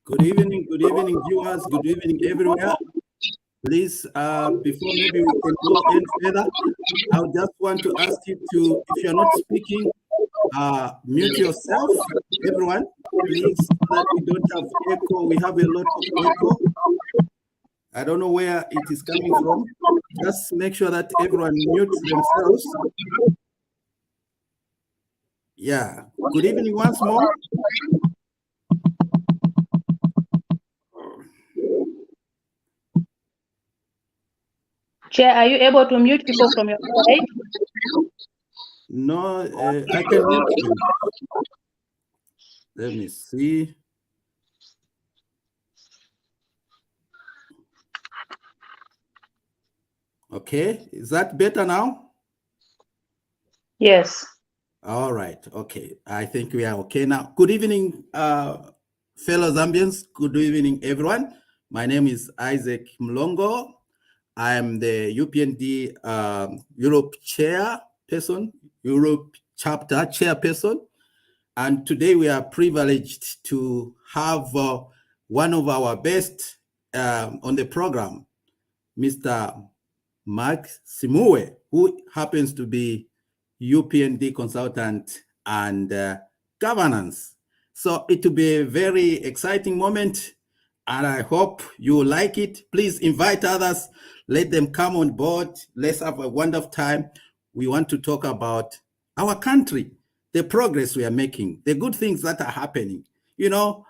Good evening, viewers. Good evening, everywhere. Please, before maybe we can go any further, I would just want to ask you to, if you're not speaking, mute yourself, everyone, please, so that we don't have echo. We have a lot of echo. I don't know where it is coming from. Just make sure that everyone mutes themselves. Yeah. Good evening once more. Chair, are you able to mute people from your side? No, I can mute them. Let me see. Okay, is that better now? Yes. All right, okay. I think we are okay now. Good evening, fellow Zambians. Good evening, everyone. My name is Isaac Mlongo. I am the UPND Europe chairperson, Europe chapter chairperson. And today we are privileged to have one of our best on the program, Mr. SIMUUWE, who happens to be UPND consultant and governance. So it will be a very exciting moment, and I hope you like it. Please invite others, let them come on board. Let's have a wonderful time. We want to talk about our country, the progress we are making, the good things that are happening. You know,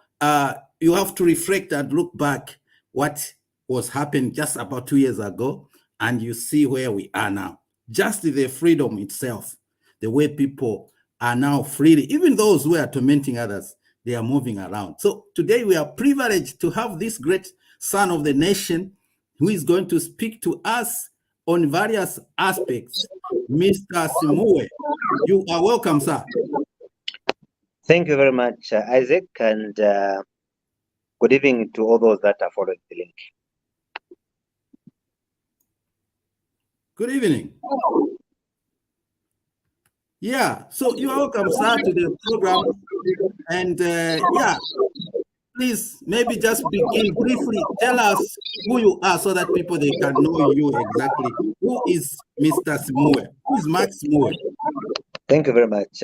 you have to reflect and look back what was happening just about 2 years ago, and you see where we are now. Just the freedom itself, the way people are now freely, even those who are tormenting others, they are moving around. So today we are privileged to have this great son of the nation who is going to speak to us on various aspects. Mr. SIMUUWE, you are welcome, sir. Thank you very much, Isaac, and good evening to all those that are following the link. Good evening. Yeah, so you're welcome, sir, to the program. And yeah, please, maybe just begin briefly. Tell us who you are so that people, they can know you exactly. Who is Mr. SIMUUWE? Who is Max SIMUUWE? Thank you very much.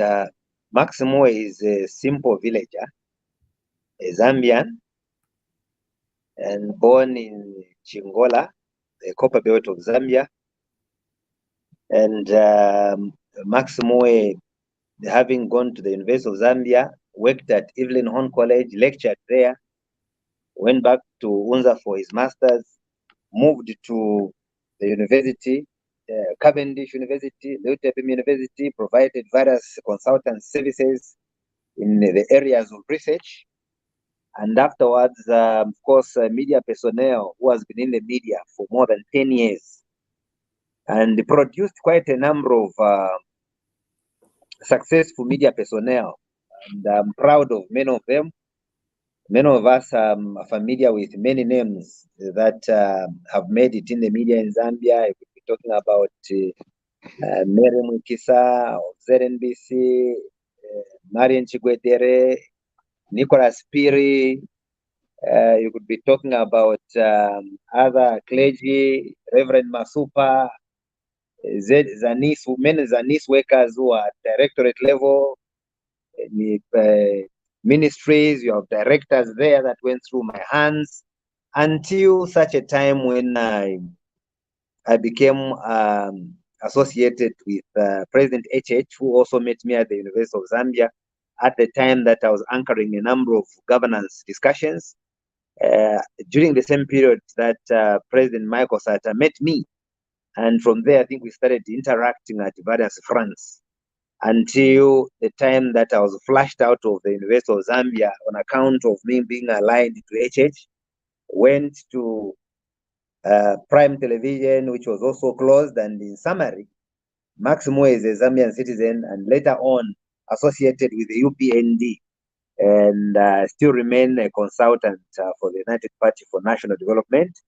Max SIMUUWE is a simple villager, a Zambian, and born in Chingola, the copper belt of Zambia. And Max SIMUUWE, having gone to the University of Zambia, worked at Evelyn Horn College, lectured there, went back to UNZA for his master's, moved to the university, Cavendish University, the UTM University, provided various consultant services in the areas of research. And afterwards, of course, media personnel who has been in the media for more than 10 years and produced quite a number of successful media personnel. And I'm proud of many of them. Many of us are familiar with many names that have made it in the media in Zambia. If we're talking about Mary Mukisa of ZNBC, Marian Chigwedere, Nicholas Piri. You could be talking about other clergy, Reverend Masupa, many Zanis workers who are at directorate level, ministries. You have directors there that went through my hands until such a time when I became associated with President HH, who also met me at the University of Zambia at the time that I was anchoring a number of governance discussions. During the same period that President Michael Sata met me. And from there, I think we started interacting at various fronts until the time that I was flushed out of the University of Zambia on account of me being aligned to HH, went to Prime Television, which was also closed. And in summary, Max SIMUUWE is a Zambian citizen and later on associated with the UPND and still remain a consultant for the United Party for National Development.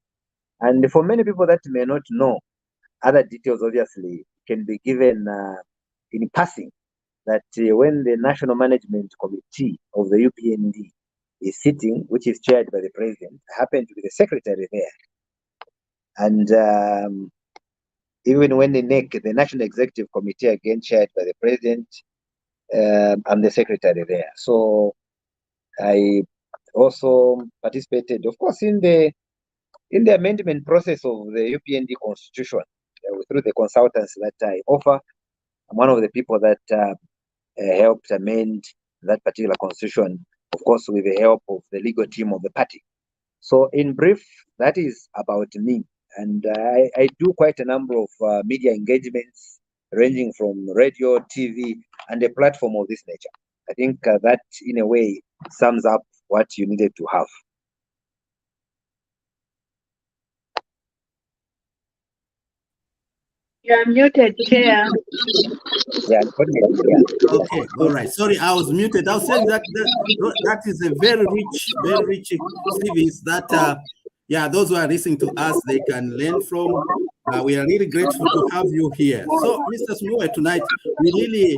And for many people that may not know, other details obviously can be given in passing, that when the National Management Committee of the UPND is sitting, which is chaired by the president. I happen to be the secretary there. And even when the NEC, the National Executive Committee, again chaired by the president, I'm the secretary there. So I also participated, of course, in the amendment process of the Upnd constitution through the consultants that I offer. I'm one of the people that helped amend that particular constitution, of course, with the help of the legal team of the party. So in brief, that is about me. And I do quite a number of media engagements, ranging from radio, TV, and a platform of this nature. I think that, in a way, sums up what you needed to have. You are muted, Chair. Yeah, yeah. Okay, all right. Sorry, I was muted. I was saying that that is a very rich series that yeah, those who are listening to us, they can learn from. We are really grateful to have you here. So, Mr. SIMUUWE, tonight we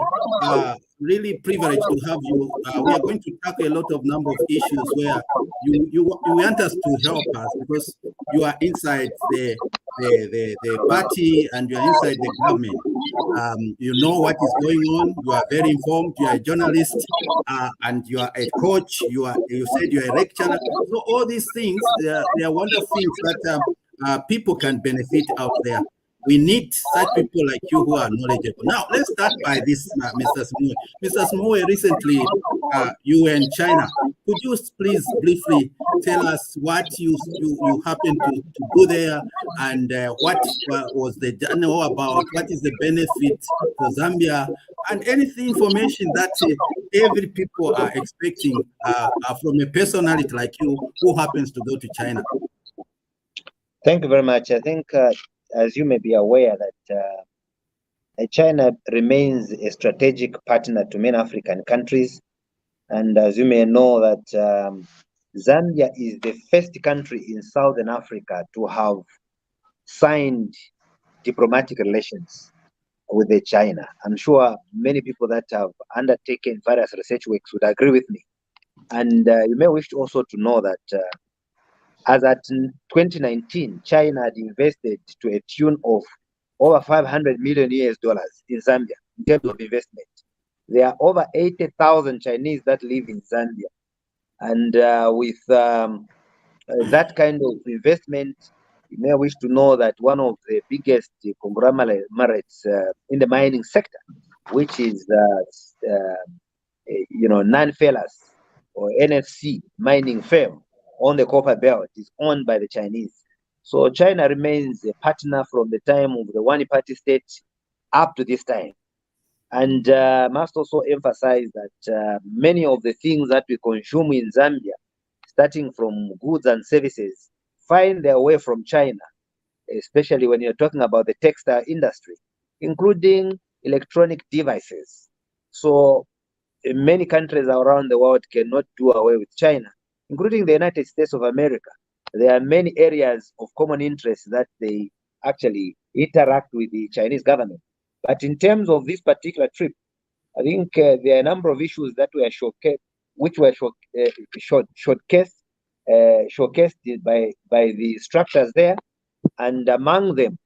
really privileged to have you. We are going to tackle a lot of number of issues where you want us to help us because you are inside the party and you are inside the government. You know what is going on. You are very informed. You are a journalist, and you are a coach. You said you are a lecturer. So all these things, they are wonderful things that people can benefit out there. We need such people like you who are knowledgeable. Now, let's start by this, Mr. SIMUUWE. Mr. SIMUUWE, recently you were in China. Could you please briefly tell us what you happened to do there, and what was the journey all about? What is the benefit for Zambia, and anything information that every people are expecting from a personality like you who happens to go to China? Thank you very much. I think, as you may be aware, that China remains a strategic partner to many African countries. And as you may know, that Zambia is the first country in Southern Africa to have signed diplomatic relations with China. I'm sure many people that have undertaken various research works would agree with me. And you may wish also to know that as at 2019, China had invested to a tune of over $500 million in Zambia in terms of investment. There are over 80,000 Chinese that live in Zambia. And with that kind of investment, you may wish to know that one of the biggest conglomerates in the mining sector, which is Nanfelas or NFC mining firm on the copper belt, is owned by the Chinese. So China remains a partner from the time of the one-party state up to this time. And must also emphasize that many of the things that we consume in Zambia, starting from goods and services, find their way from China, especially when you're talking about the textile industry, including electronic devices. So many countries around the world cannot do away with China, including the United States of America. There are many areas of common interest that they actually interact with the Chinese government. But in terms of this particular trip, I think there are a number of issues that were showcased by the structures there, and among them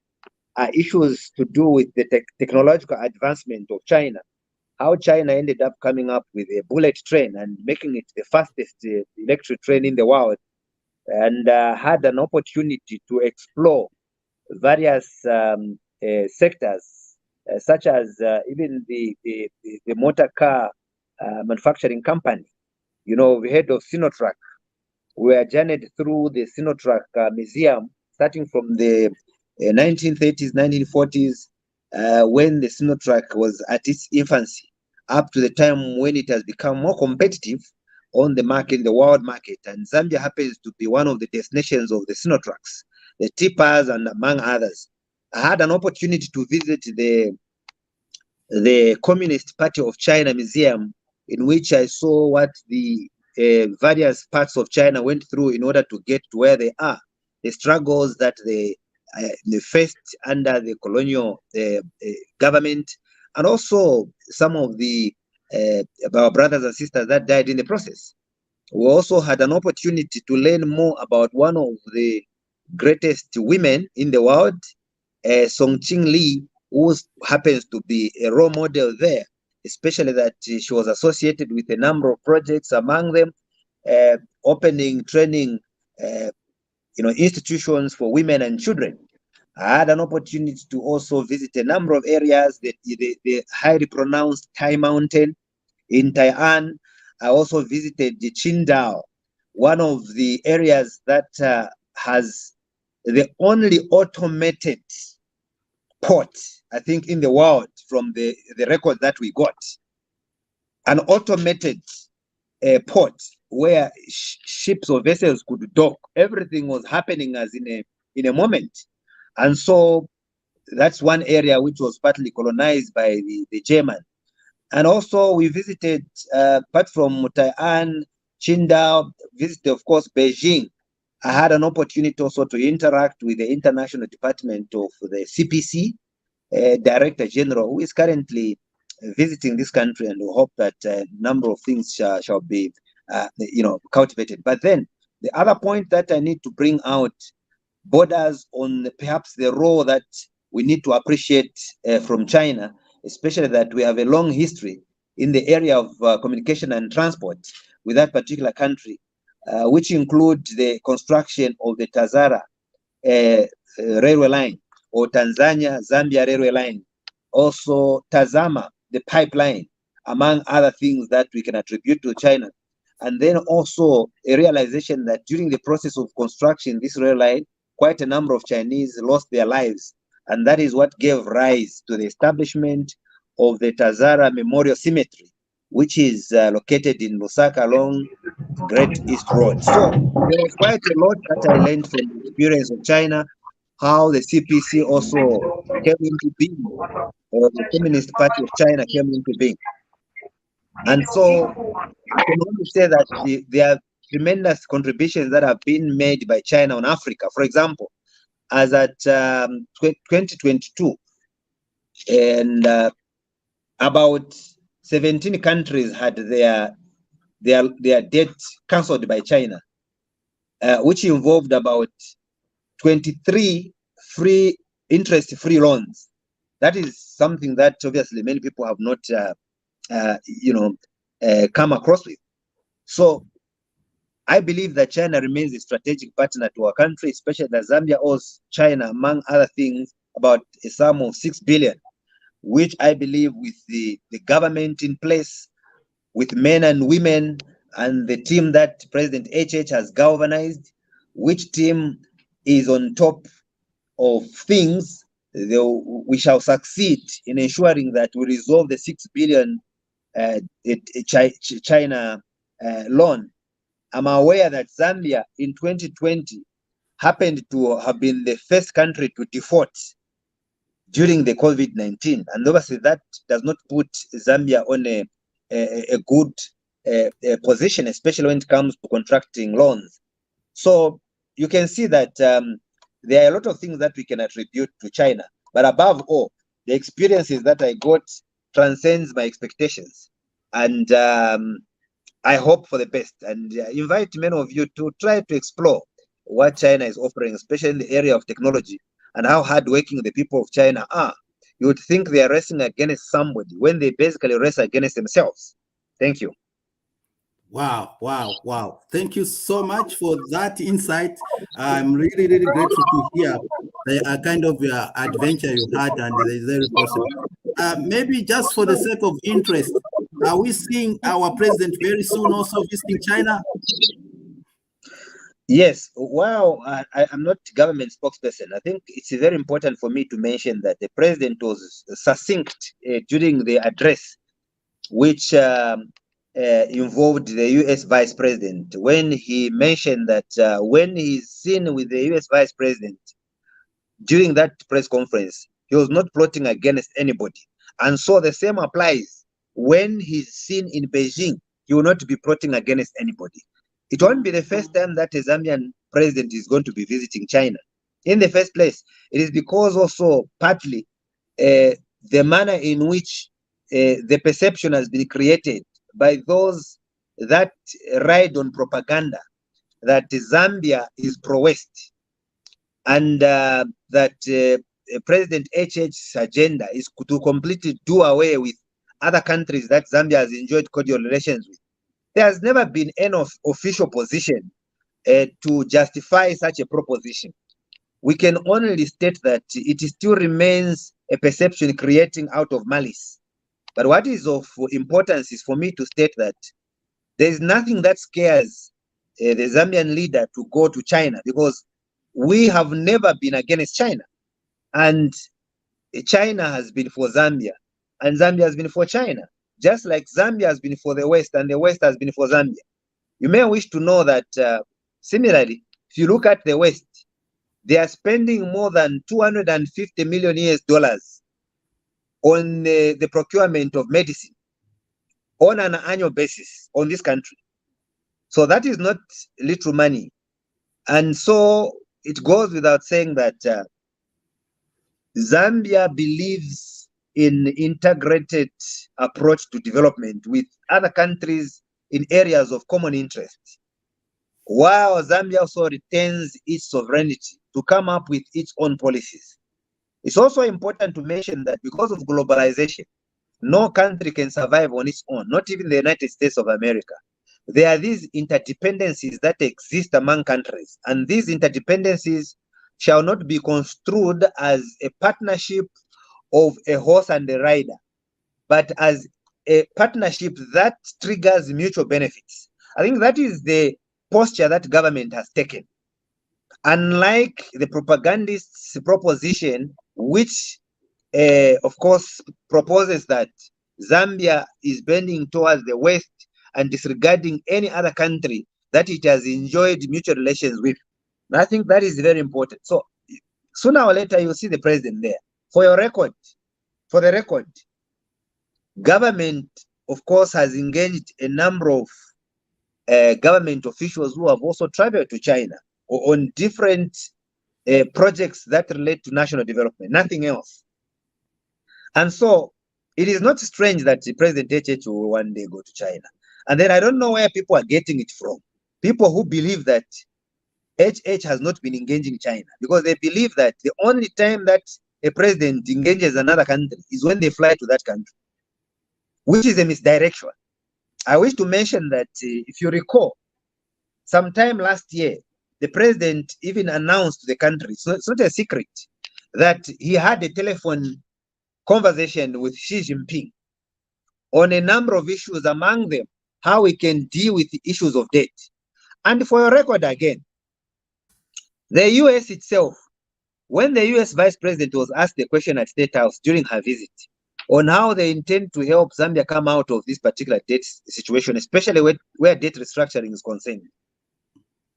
are issues to do with the technological advancement of China. How China ended up coming up with a bullet train and making it the fastest electric train in the world, and had an opportunity to explore various sectors, such as even the motor car manufacturing company. You know, we heard of Sinotrack. We are journeyed through the Sinotrack museum, starting from the 1930s, 1940s, when the Sinotrack was at its infancy, up to the time when it has become more competitive on the market, the world market. And Zambia happens to be one of the destinations of the Sinotracks, the tippers, and among others. I had an opportunity to visit the Communist Party of China Museum, in which I saw what the various parts of China went through in order to get to where they are, the struggles that they faced under the colonial government, and also some of the our brothers and sisters that died in the process. We also had an opportunity to learn more about one of the greatest women in the world, Songqing Li, who happens to be a role model there, especially that she was associated with a number of projects, among them opening training institutions for women and children. I had an opportunity to also visit a number of areas, the highly pronounced Tai Mountain in Taiwan. I also visited the Qingdao, one of the areas that has the only automated port, I think, in the world from the record that we got. An automated port where ships or vessels could dock. Everything was happening as in a moment. And so that's one area which was partly colonized by the German. And also we visited, apart from Taiwan, Qingdao, visited, of course, Beijing. I had an opportunity also to interact with the International Department of the CPC, Director General, who is currently visiting this country, and we hope that a number of things shall be cultivated. But then the other point that I need to bring out borders on perhaps the role that we need to appreciate from China, especially that we have a long history in the area of communication and transport with that particular country, which include the construction of the Tazara railway line, or Tanzania-Zambia railway line, also Tazama, the pipeline, among other things that we can attribute to China. And then also a realization that during the process of construction this rail line, quite a number of Chinese lost their lives. And that is what gave rise to the establishment of the Tazara Memorial Cemetery, which is located in Lusaka along Great East Road. So there was quite a lot that I learned from the experience of China, how the CPC also came into being, or the Communist Party of China came into being. And so I can only say that there are tremendous contributions that have been made by China on Africa. For example, as at 2022, and about 17 countries had their debt cancelled by China, which involved about 23 interest-free loans. That is something that obviously many people have not come across with. So I believe that China remains a strategic partner to our country, especially that Zambia owes China, among other things, about a sum of 6 billion, which I believe with the government in place, with men and women, and the team that President HH has galvanized, which team is on top of things, we shall succeed in ensuring that we resolve the 6 billion China loan. I'm aware that Zambia in 2020 happened to have been the first country to default during the COVID-19. And obviously that does not put Zambia on a good position, especially when it comes to contracting loans. So you can see that there are a lot of things that we can attribute to China. But above all, the experiences that I got transcends my expectations. And I hope for the best, and invite many of you to try to explore what China is offering, especially in the area of technology, and how hardworking the people of China are. You would think they are racing against somebody when they basically race against themselves. Thank you. Wow, wow, wow. Thank you so much for that insight. I'm really, really grateful to hear the kind of adventure you had, and it is very possible. Maybe just for the sake of interest, are we seeing our president very soon also visiting China? Yes. Well, I'm not government spokesperson. I think it's very important for me to mention that the president was succinct during the address, which involved the US Vice President, when he mentioned that when he's seen with the US Vice President during that press conference, he was not plotting against anybody. And so the same applies when he's seen in Beijing, he will not be plotting against anybody. It won't be the first time that a Zambian president is going to be visiting China. In the first place, it is because also partly the manner in which the perception has been created by those that ride on propaganda that Zambia is pro-West and that President HH's agenda is to completely do away with other countries that Zambia has enjoyed cordial relations with. There has never been any official position to justify such a proposition. We can only state that it still remains a perception creating out of malice. But what is of importance is for me to state that there is nothing that scares the Zambian leader to go to China, because we have never been against China. And China has been for Zambia, and Zambia has been for China, just like Zambia has been for the West, and the West has been for Zambia. You may wish to know that similarly, if you look at the West, they are spending more than $250 million on the procurement of medicine on an annual basis on this country. So that is not little money. And so it goes without saying that Zambia believes in integrated approach to development with other countries in areas of common interest, while Zambia also retains its sovereignty to come up with its own policies. It's also important to mention that because of globalization, no country can survive on its own, not even the United States of America. There are these interdependencies that exist among countries, and these interdependencies shall not be construed as a partnership of a horse and a rider, but as a partnership that triggers mutual benefits. I think that is the posture that government has taken. Unlike the propagandist's proposition, which of course proposes that Zambia is bending towards the West and disregarding any other country that it has enjoyed mutual relations with. And I think that is very important. So sooner or later, you'll see the president there. For the record, government, of course, has engaged a number of government officials who have also traveled to China on different projects that relate to national development, nothing else. And so it is not strange that President HH will one day go to China. And then I don't know where people are getting it from. People who believe that HH has not been engaging China, because they believe that the only time that a president engages another country is when they fly to that country, which is a misdirection. I wish to mention that if you recall, sometime last year, the president even announced to the country, so it's not a secret, that he had a telephone conversation with Xi Jinping on a number of issues, among them how we can deal with the issues of debt. And for your record again, the US itself, when the US Vice President was asked the question at State House during her visit on how they intend to help Zambia come out of this particular debt situation, especially where debt restructuring is concerned,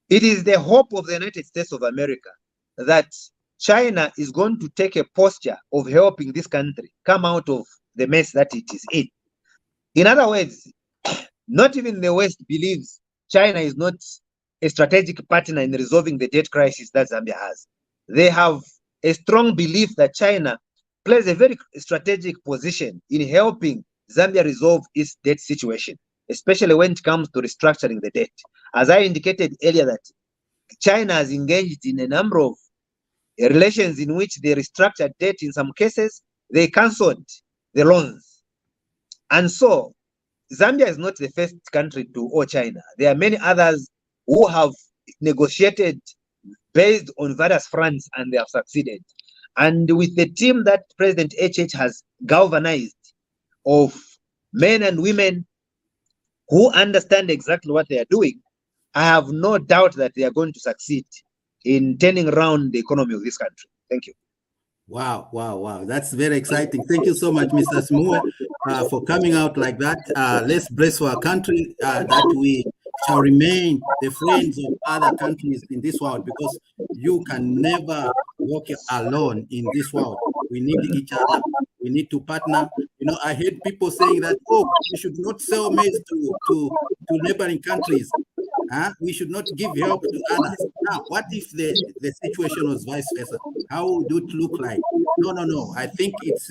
it is the hope of the United States of America that China is going to take a posture of helping this country come out of the mess that it is in. In other words, not even the West believes China is not a strategic partner in resolving the debt crisis that Zambia has. They have a strong belief that China plays a very strategic position in helping Zambia resolve its debt situation, especially when it comes to restructuring the debt. As I indicated earlier, that China has engaged in a number of relations in which they restructured debt. In some cases, they cancelled the loans. And so Zambia is not the first country to owe China. There are many others who have negotiated based on various fronts and they have succeeded. And with the team that President HH has galvanized of men and women who understand exactly what they are doing, I have no doubt that they are going to succeed in turning around the economy of this country. Thank you. Wow, wow, wow. That's very exciting. Thank you so much, Mr. SIMUUWE, for coming out like that. Let's bless our country that we shall remain the friends of other countries in this world, because you can never walk alone in this world. We need each other. We need to partner. You know, I heard people saying that, oh, we should not sell maize to neighboring countries. We should not give help to others. Now, what if the situation was vice versa? How would it look like? No. I think it's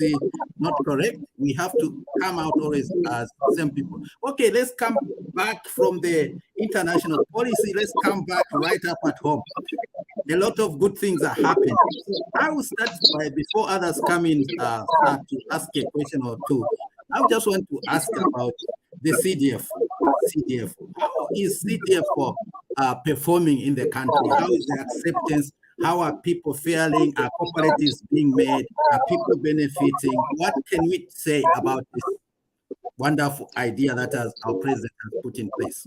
not correct. We have to come out always as same people. Okay, let's come back from the international policy. Let's come back right up at home. A lot of good things are happening. So I will start by, before others come in, start to ask a question or two. I just want to ask about the CDF. CDF. How is CDF performing in the country? How is the acceptance? How are people faring? Are cooperatives being made? Are people benefiting? What can we say about this wonderful idea that our president has put in place?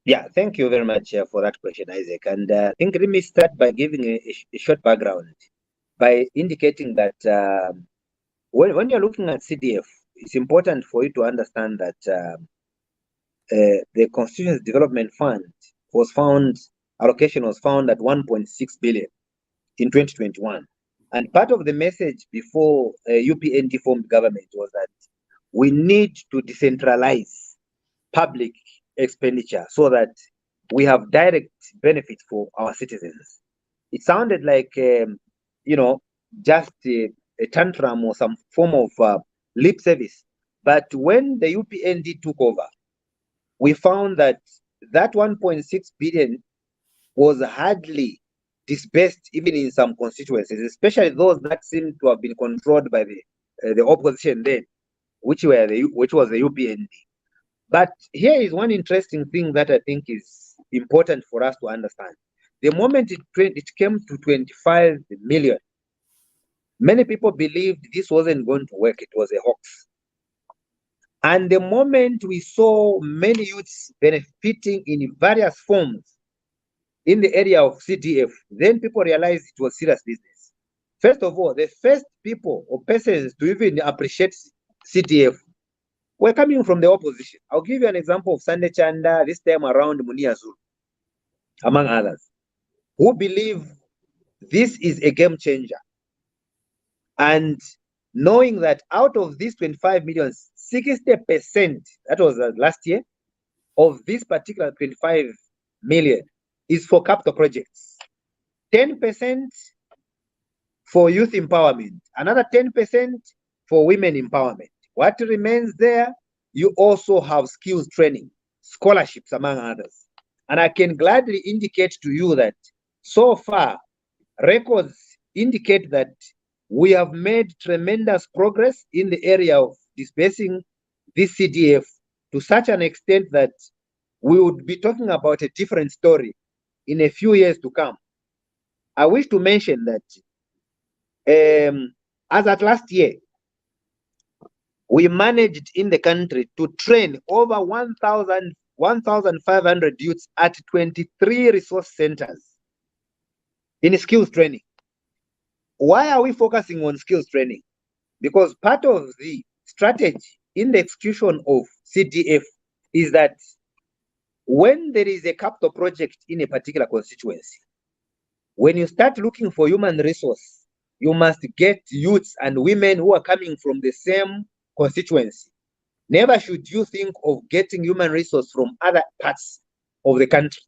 Yeah, thank you very much for that question, Isaac. And I think let me start by giving a short background by indicating that when you're looking at CDF, it's important for you to understand that the Constituency Development Fund allocation was found at 1.6 billion in 2021. And part of the message before UPND formed government was that we need to decentralize public expenditure so that we have direct benefit for our citizens. It sounded like, just a tantrum or some form of lip service. But when the UPND took over, we found that 1.6 billion was hardly disbursed even in some constituencies, especially those that seem to have been controlled by the opposition then, which was the UPND. But here is one interesting thing that I think is important for us to understand. The moment it came to 25 million, many people believed this wasn't going to work. It was a hoax. And the moment we saw many youths benefiting in various forms in the area of CDF, then people realized it was serious business. First of all, the first people or persons to even appreciate CDF were coming from the opposition. I'll give you an example of Sunday Chanda, this time around Munia Zulu, among others, who believe this is a game changer. And knowing that out of these 25 million, 60%, that was last year, of this particular 25 million is for capital projects, 10% for youth empowerment, another 10% for women empowerment. What remains there, you also have skills training, scholarships, among others. And I can gladly indicate to you that so far, records indicate that we have made tremendous progress in the area of disbursing this CDF to such an extent that we would be talking about a different story in a few years to come. I wish to mention that as at last year, we managed in the country to train over 1,500 youths at 23 resource centers in skills training. Why are we focusing on skills training? Because part of the strategy in the execution of CDF is that when there is a capital project in a particular constituency, when you start looking for human resource, you must get youths and women who are coming from the same constituency. Never should you think of getting human resource from other parts of the country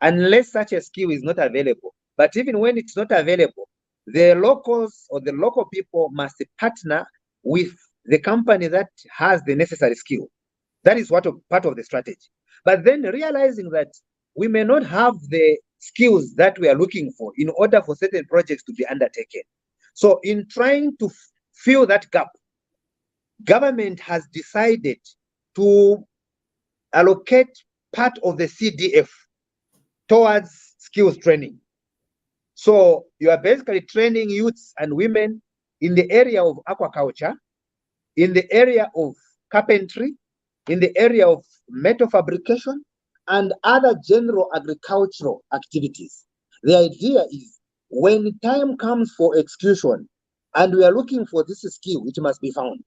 unless such a skill is not available. But even when it's not available, the locals or the local people must partner with the company that has the necessary skill. That is part of the strategy. But then realizing that we may not have the skills that we are looking for in order for certain projects to be undertaken. So in trying to fill that gap, government has decided to allocate part of the CDF towards skills training. So you are basically training youths and women in the area of aquaculture, in the area of carpentry, in the area of metal fabrication, and other general agricultural activities. The idea is when time comes for execution and we are looking for this skill, it must be found.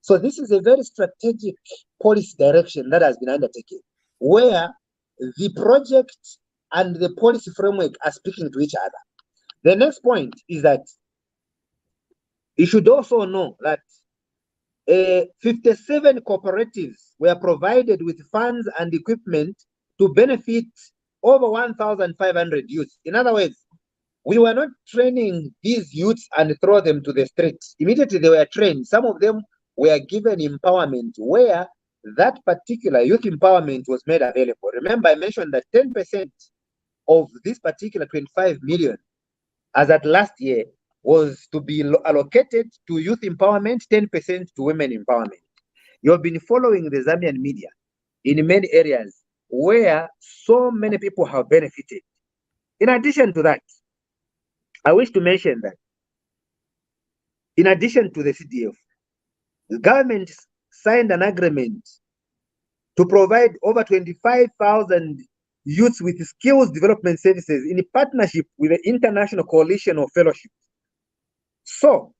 So this is a very strategic policy direction that has been undertaken, where the project and the policy framework are speaking to each other. The next point is that you should also know that 57 cooperatives were provided with funds and equipment to benefit over 1,500 youth. In other words, we were not training these youths and throw them to the streets. Immediately they were trained. Some of them were given empowerment where that particular youth empowerment was made available. Remember, I mentioned that 10% of this particular 25 million as at last year was to be allocated to youth empowerment, 10% to women empowerment. You have been following the Zambian media in many areas where so many people have benefited. In addition to that, I wish to mention that in addition to the CDF, the government signed an agreement to provide over 25,000 youths with skills development services in partnership with the International Coalition of Fellowships. So,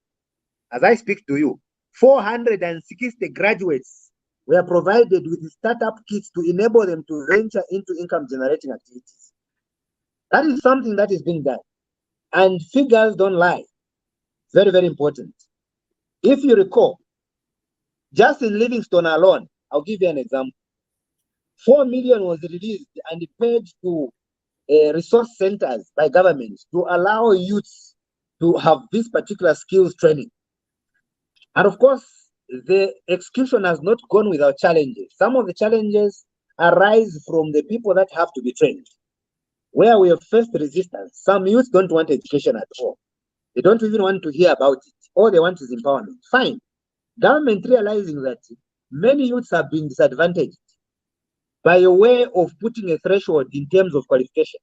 as I speak to you, 460 graduates were provided with startup kits to enable them to venture into income generating activities. That is something that is being done. And figures don't lie. Very, very important. If you recall, just in Livingstone alone, I'll give you an example. 4 million was released and paid to resource centers by government to allow youths to have this particular skills training. And of course, the execution has not gone without challenges. Some of the challenges arise from the people that have to be trained. Where we have faced resistance, some youths don't want education at all. They don't even want to hear about it. All they want is empowerment. Fine. Government realizing that many youths have been disadvantaged by a way of putting a threshold in terms of qualification,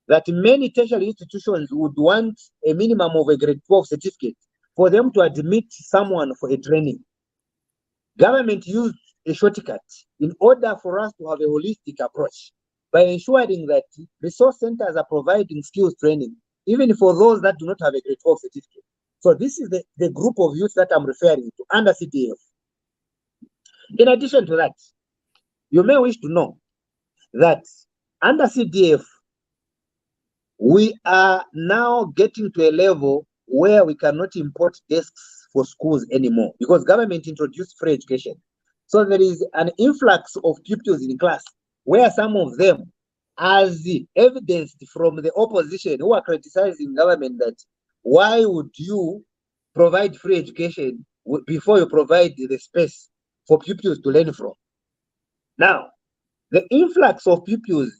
that many tertiary institutions would want a minimum of a grade 12 certificate for them to admit someone for a training. Government used a shortcut in order for us to have a holistic approach by ensuring that resource centers are providing skills training, even for those that do not have a grade 12 certificate. So this is the group of youth that I'm referring to under CDF. In addition to that, you may wish to know that under CDF, we are now getting to a level where we cannot import desks for schools anymore because government introduced free education. So there is an influx of pupils in class where some of them, as evidenced from the opposition who are criticizing government that why would you provide free education before you provide the space for pupils to learn from? Now, the influx of pupils,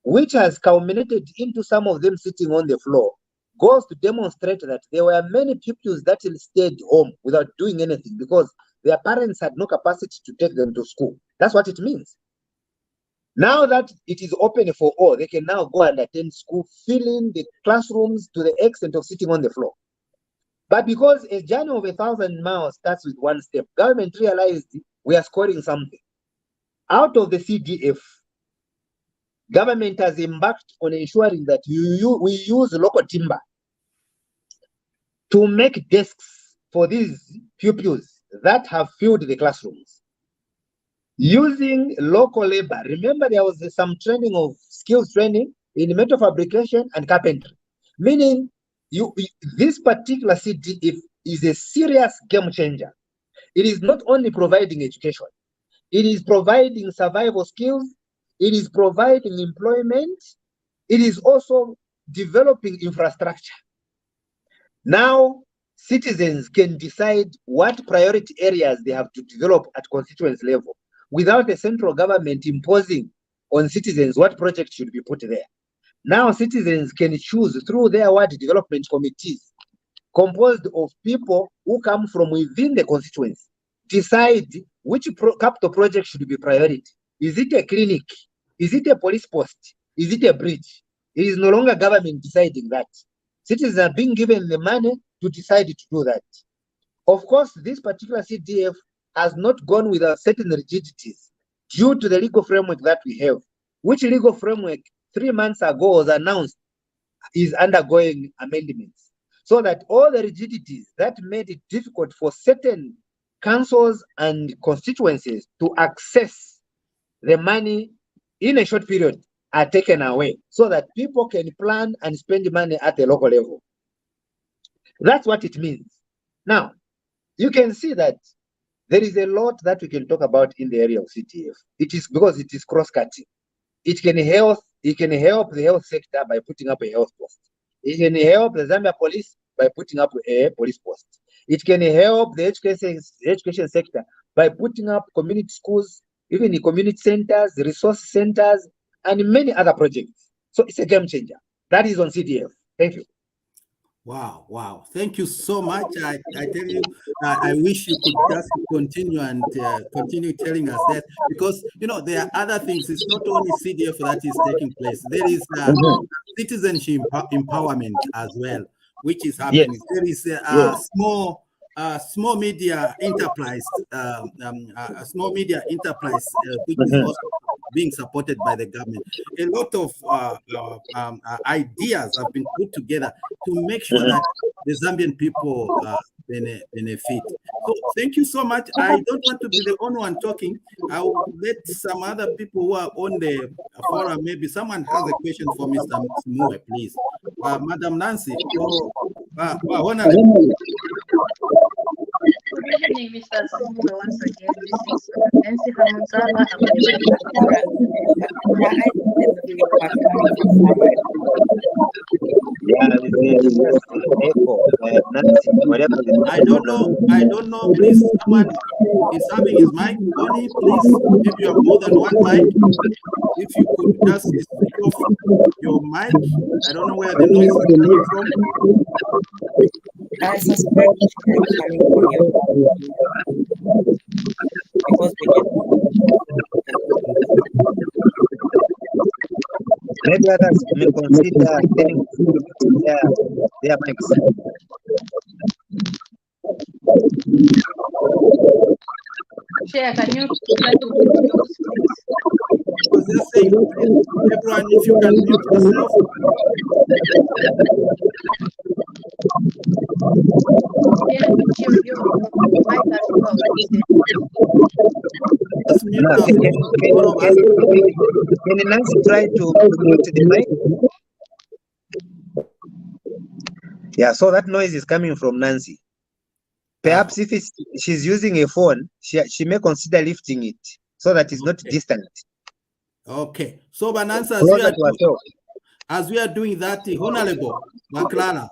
which has culminated into some of them sitting on the floor, goes to demonstrate that there were many pupils that stayed home without doing anything because their parents had no capacity to take them to school. That's what it means. Now that it is open for all, they can now go and attend school, filling the classrooms to the extent of sitting on the floor. But because a journey of 1,000 miles starts with one step, government realized we are scoring something. Out of the CDF, government has embarked on ensuring that we use local timber to make desks for these pupils that have filled the classrooms. Using local labor, remember there was some training of skills training in metal fabrication and carpentry, meaning this particular CDF is a serious game changer. It is not only providing education, it is providing survival skills, it is providing employment, it is also developing infrastructure. Now, citizens can decide what priority areas they have to develop at constituency level without the central government imposing on citizens what projects should be put there. Now, citizens can choose through their ward development committees composed of people who come from within the constituency, decide which capital project should be priority. Is it a clinic? Is it a police post? Is it a bridge? It is no longer government deciding that. Citizens are being given the money to decide to do that. Of course, this particular CDF has not gone without certain rigidities due to the legal framework that we have, which legal framework 3 months ago was announced is undergoing amendments, so that all the rigidities that made it difficult for certain councils and constituencies to access the money in a short period are taken away, so that people can plan and spend money at the local level. That's what it means. Now, you can see that there is a lot that we can talk about in the area of CDF. It is because it is cross-cutting. It can help the health sector by putting up a health post. It can help the Zambia police by putting up a police post. It can help the education sector by putting up community schools, even the community centers, the resource centers, and many other projects. So it's a game changer. That is on CDF. Thank you. Wow, wow. Thank you so much. I tell you, I wish you could just continue and continue telling us that, because, you know, there are other things. It's not only CDF that is taking place. There is citizenship empowerment as well, which is happening. Yes. There is a small media enterprise, which is also being supported by the government. A lot of ideas have been put together to make sure that the Zambian people benefit. So thank you so much. I don't want to be the only one talking. I will let some other people who are on the forum, maybe someone has a question for Mr. SIMUUWE, please. Madam Nancy, or Honorable. Good evening, Mr. SIMUUWE, once again. This is Nancy Hamunzaba. I'm I don't know. Please, someone is having his mic on. Please, if you have more than one mic, if you could just switch off your mic. I don't know where the noise is coming from. I suspect it's coming from your because maybe others may consider getting their mics. Chair, can you try to mute yours, please? I was just saying, everyone, if you can mute yourself. Yeah, mute your mic as well. Just mute No, can Nancy try to mute the mic? Yeah, so that noise is coming from Nancy. Perhaps if she's using a phone, she may consider lifting it so that it's not distant. Okay. So, Bananza, as we are doing that, Honorable Maklala,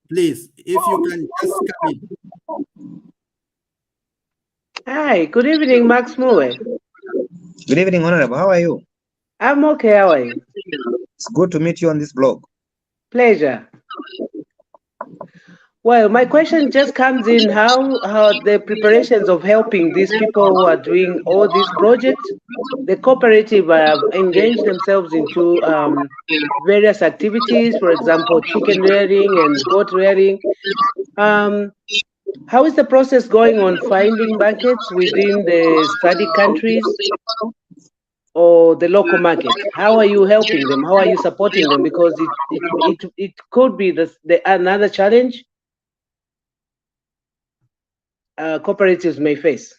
please, if you can just come in. Hi, good evening, Max Moe. Good evening, Honorable. How are you? I'm okay. How are you? It's good to meet you on this blog. Pleasure. Well, my question just comes in how the preparations of helping these people who are doing all these projects, the cooperative have engaged themselves into various activities, for example, chicken rearing and goat rearing. How is the process going on finding markets within the study countries or the local market? How are you helping them? How are you supporting them? Because it could be another challenge cooperatives may face.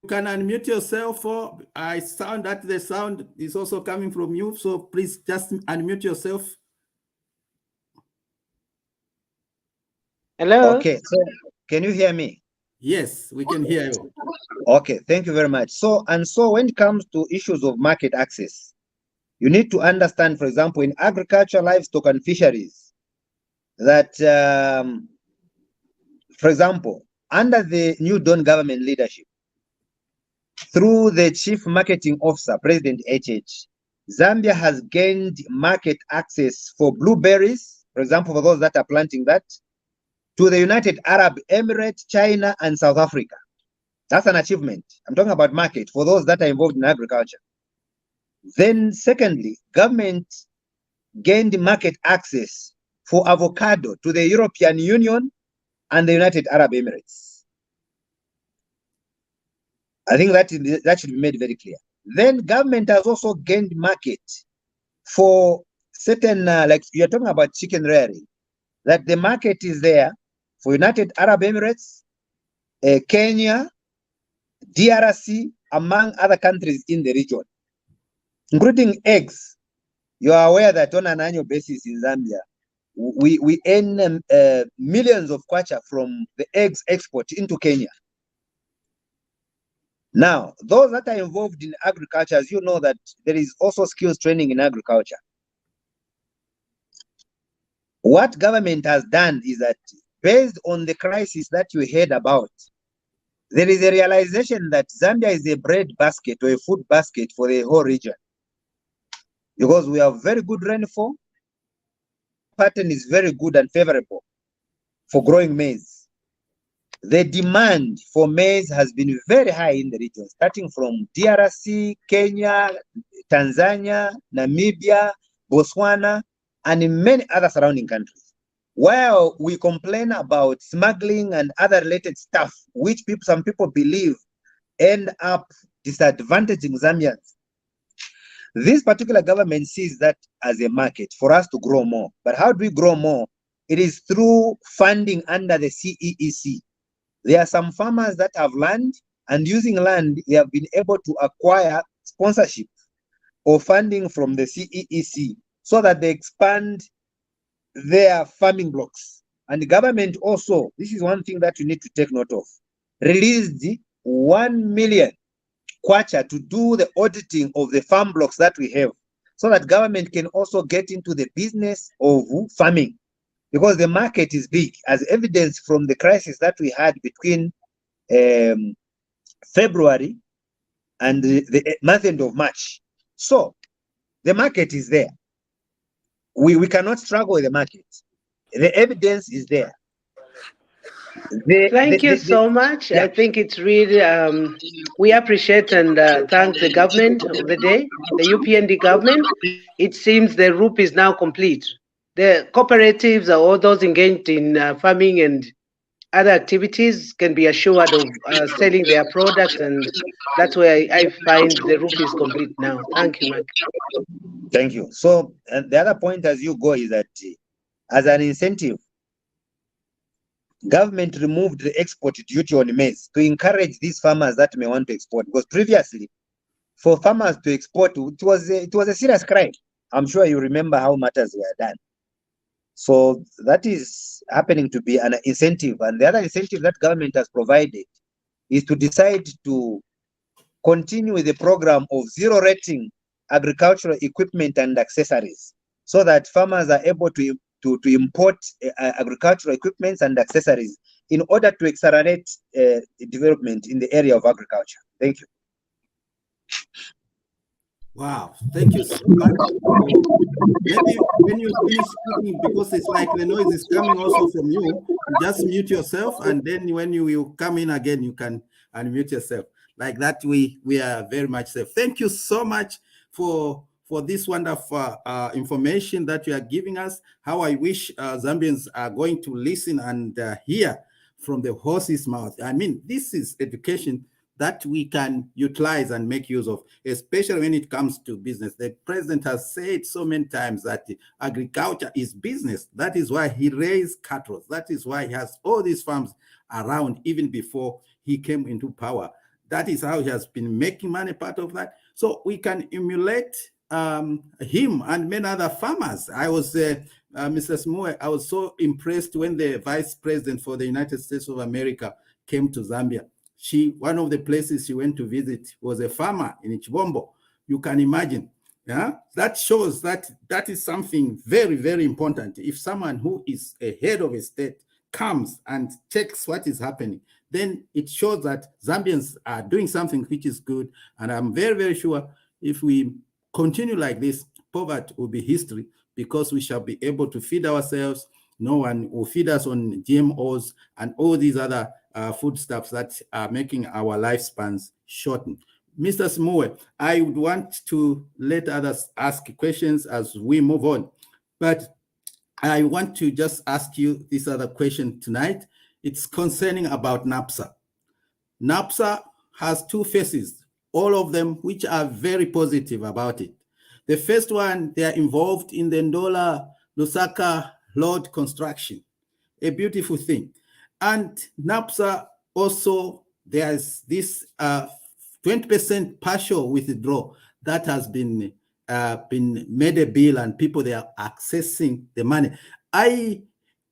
You can unmute yourself. I sound that the sound is also coming from you, so please just unmute yourself. Hello? Okay, so can you hear me? Yes, we can hear you. Okay, thank you very much. So when it comes to issues of market access, you need to understand, for example, in agriculture, livestock, and fisheries, that, for example, under the new Dawn government leadership, through the Chief Marketing Officer, President HH, Zambia has gained market access for blueberries, for example, for those that are planting that, to the United Arab Emirates, China, and South Africa. That's an achievement. I'm talking about market for those that are involved in agriculture. Then secondly, government gained market access for avocado to the European Union and the United Arab Emirates. I think that should be made very clear. Then government has also gained market for certain, like you're talking about chicken rearing, that the market is there for United Arab Emirates, Kenya, DRC, among other countries in the region, including eggs. You are aware that on an annual basis in Zambia, we earn millions of kwacha from the eggs export into Kenya. Now, those that are involved in agriculture, as you know that there is also skills training in agriculture. What government has done is that based on the crisis that you heard about, there is a realization that Zambia is a bread basket or a food basket for the whole region. Because we have very good rainfall, pattern is very good and favorable for growing maize. The demand for maize has been very high in the region, starting from DRC, Kenya, Tanzania, Namibia, Botswana, and in many other surrounding countries. While we complain about smuggling and other related stuff, which some people believe end up disadvantaging Zambians, this particular government sees that as a market for us to grow more. But how do we grow more? It is through funding under the CEEC. There are some farmers that have land, and using land, they have been able to acquire sponsorship or funding from the CEEC so that they expand their farming blocks. And the government also, this is one thing that you need to take note of, released 1 million kwacha to do the auditing of the farm blocks that we have, so that government can also get into the business of farming, because the market is big, as evidence from the crisis that we had between February and the month end of March. So the market is there. We cannot struggle with the market. The evidence is there. Thank you so much. Yeah. I think it's really, we appreciate and thank the government of the day, the UPND government. It seems the RUP is now complete. The cooperatives or all those engaged in farming and other activities can be assured of selling their products, and that's where I find the RUP is complete now. Thank you, Mike. Thank you. So the other point as you go is that as an incentive, government removed the export duty on maize to encourage these farmers that may want to export, because previously for farmers to export, it was a serious crime. I'm sure you remember how matters were done. So that is happening to be an incentive. And the other incentive that government has provided is to decide to continue with the program of zero rating agricultural equipment and accessories, so that farmers are able to import agricultural equipments and accessories in order to accelerate development in the area of agriculture. Thank you. Wow, thank you so much. Maybe when you finish speaking, because it's like the noise is coming also from you, just mute yourself, and then when you will come in again, you can unmute yourself. Like that, we are very much safe. Thank you so much for this wonderful information that you are giving us. How I wish Zambians are going to listen and hear from the horse's mouth. I mean, this is education that we can utilize and make use of, especially when it comes to business. The president has said so many times that agriculture is business. That is why he raised cattle. That is why he has all these farms around even before he came into power. That is how he has been making money, part of that. So we can emulate him and many other farmers. I was, Mr. SIMUUWE, I was so impressed when the vice president for the United States of America came to Zambia. One of the places she went to visit was a farmer in Chibombo. You can imagine. Yeah, that shows that is something very, very important. If someone who is a head of a state comes and checks what is happening, then it shows that Zambians are doing something which is good. And I'm very, very sure if we continue like this, poverty will be history, because we shall be able to feed ourselves. No one will feed us on GMOs and all these other foodstuffs that are making our lifespans shorten. Mr. SIMUUWE, I would want to let others ask questions as we move on, but I want to just ask you this other question tonight. It's concerning about NAPSA. NAPSA has two faces, all of them which are very positive about it. The first one, they are involved in the Ndola Lusaka road construction, a beautiful thing. And NAPSA also, there's this 20% partial withdrawal that has been made a bill, and people, they are accessing the money. I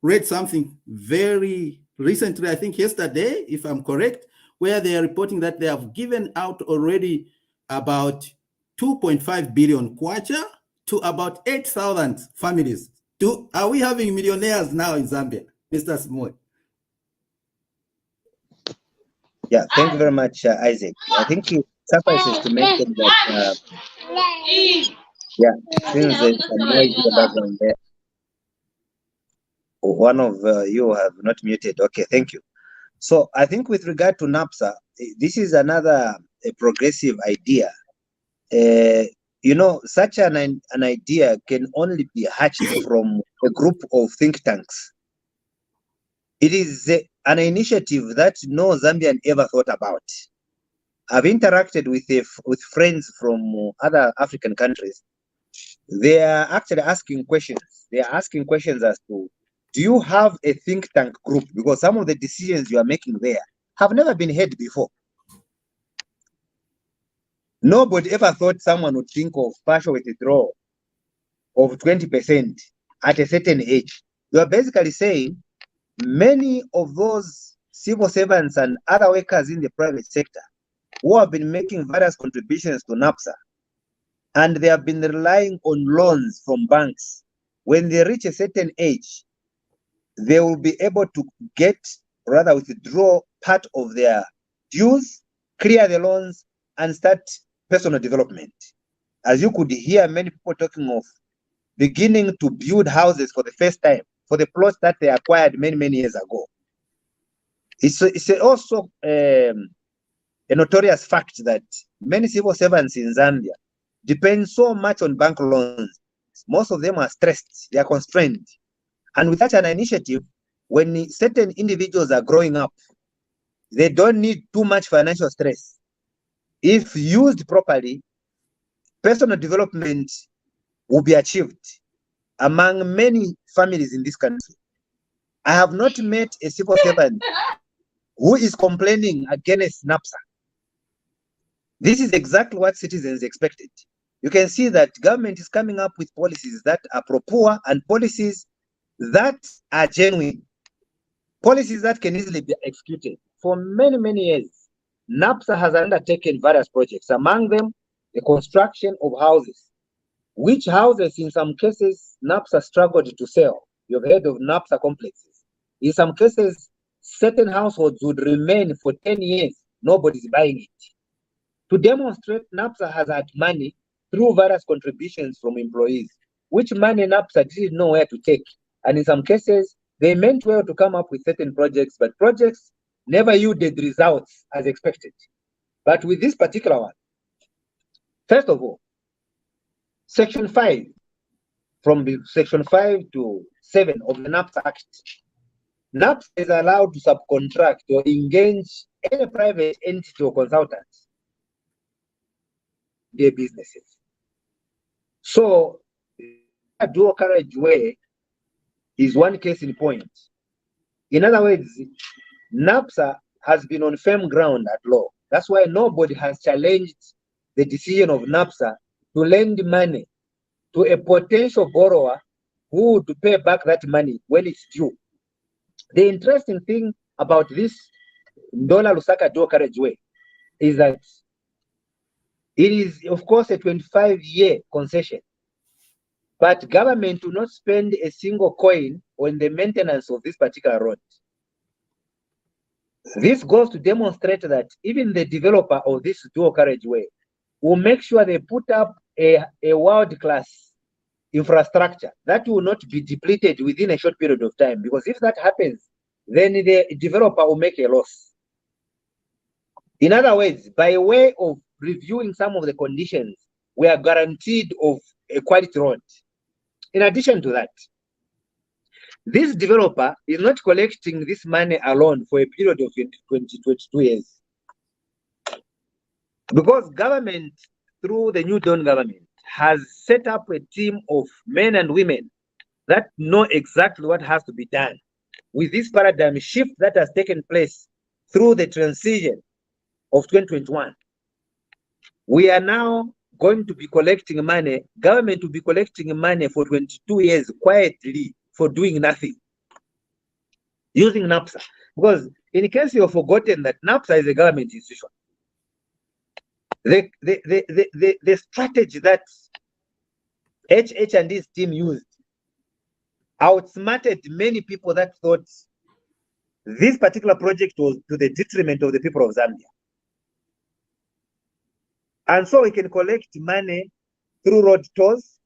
read something very recently, I think yesterday, if I'm correct, where they are reporting that they have given out already about 2.5 billion kwacha to about 8,000 families Are we having millionaires now in Zambia, Mr. SIMUUWE? Yeah, thank you very much, Isaac. I think it suffices to mention that, yeah, since there's some noise in the background there, one of you have not muted. Okay, thank you. So I think with regard to NAPSA, this is another progressive idea. You know, such an idea can only be hatched from a group of think tanks. It is an initiative that no Zambian ever thought about. I've interacted with friends from other African countries. They are actually asking questions. They are asking questions as to, do you have a think tank group? Because some of the decisions you are making there have never been heard before. Nobody ever thought someone would think of partial withdrawal of 20% at a certain age. You are basically saying many of those civil servants and other workers in the private sector who have been making various contributions to NAPSA, and they have been relying on loans from banks, when they reach a certain age, they will be able to withdraw part of their dues, clear the loans, and start personal development. As you could hear many people talking of beginning to build houses for the first time, for the plots that they acquired many years ago. It's also a notorious fact that many civil servants in Zambia depend so much on bank loans. Most of them are stressed, they are constrained. And with such an initiative, when certain individuals are growing up, they don't need too much financial stress. If used properly, personal development will be achieved among many families in this country. I have not met a civil servant who is complaining against NAPSA. This is exactly what citizens expected. You can see that government is coming up with policies that are pro-poor and policies that are genuine, policies that can easily be executed. For many years, NAPSA has undertaken various projects, among them the construction of houses, which houses in some cases NAPSA struggled to sell. You've heard of NAPSA complexes. In some cases, certain households would remain for 10 years, nobody's buying it. To demonstrate NAPSA has had money through various contributions from employees, which money NAPSA didn't know where to take. And in some cases, they meant well to come up with certain projects, but projects never yielded results as expected. But with this particular one, first of all, Section 5, from Section 5 to 7 of the NAPSA Act, NAPSA is allowed to subcontract or engage any private entity or consultant their businesses. So, a dual carriageway is one case in point. In other words, NAPSA has been on firm ground at law. That's why nobody has challenged the decision of NAPSA to lend money to a potential borrower who would pay back that money when it's due. The interesting thing about this Ndola Lusaka dual carriageway is that it is, of course, a 25-year concession, but government will not spend a single coin on the maintenance of this particular road. This goes to demonstrate that even the developer of this dual carriageway will make sure they put up a world-class infrastructure that will not be depleted within a short period of time, because if that happens, then the developer will make a loss. In other words, by way of reviewing some of the conditions, we are guaranteed of a quality road. In addition to that, this developer is not collecting this money alone for a period of 22 years. Because government, through the New Dawn government, has set up a team of men and women that know exactly what has to be done with this paradigm shift that has taken place through the transition of 2021. We are now going to be collecting money, government will be collecting money for 22 years quietly for doing nothing, using NAPSA. Because in case you've forgotten that NAPSA is a government institution, the strategy that HH and his team used outsmarted many people that thought this particular project was to the detriment of the people of Zambia. And so we can collect money through road tolls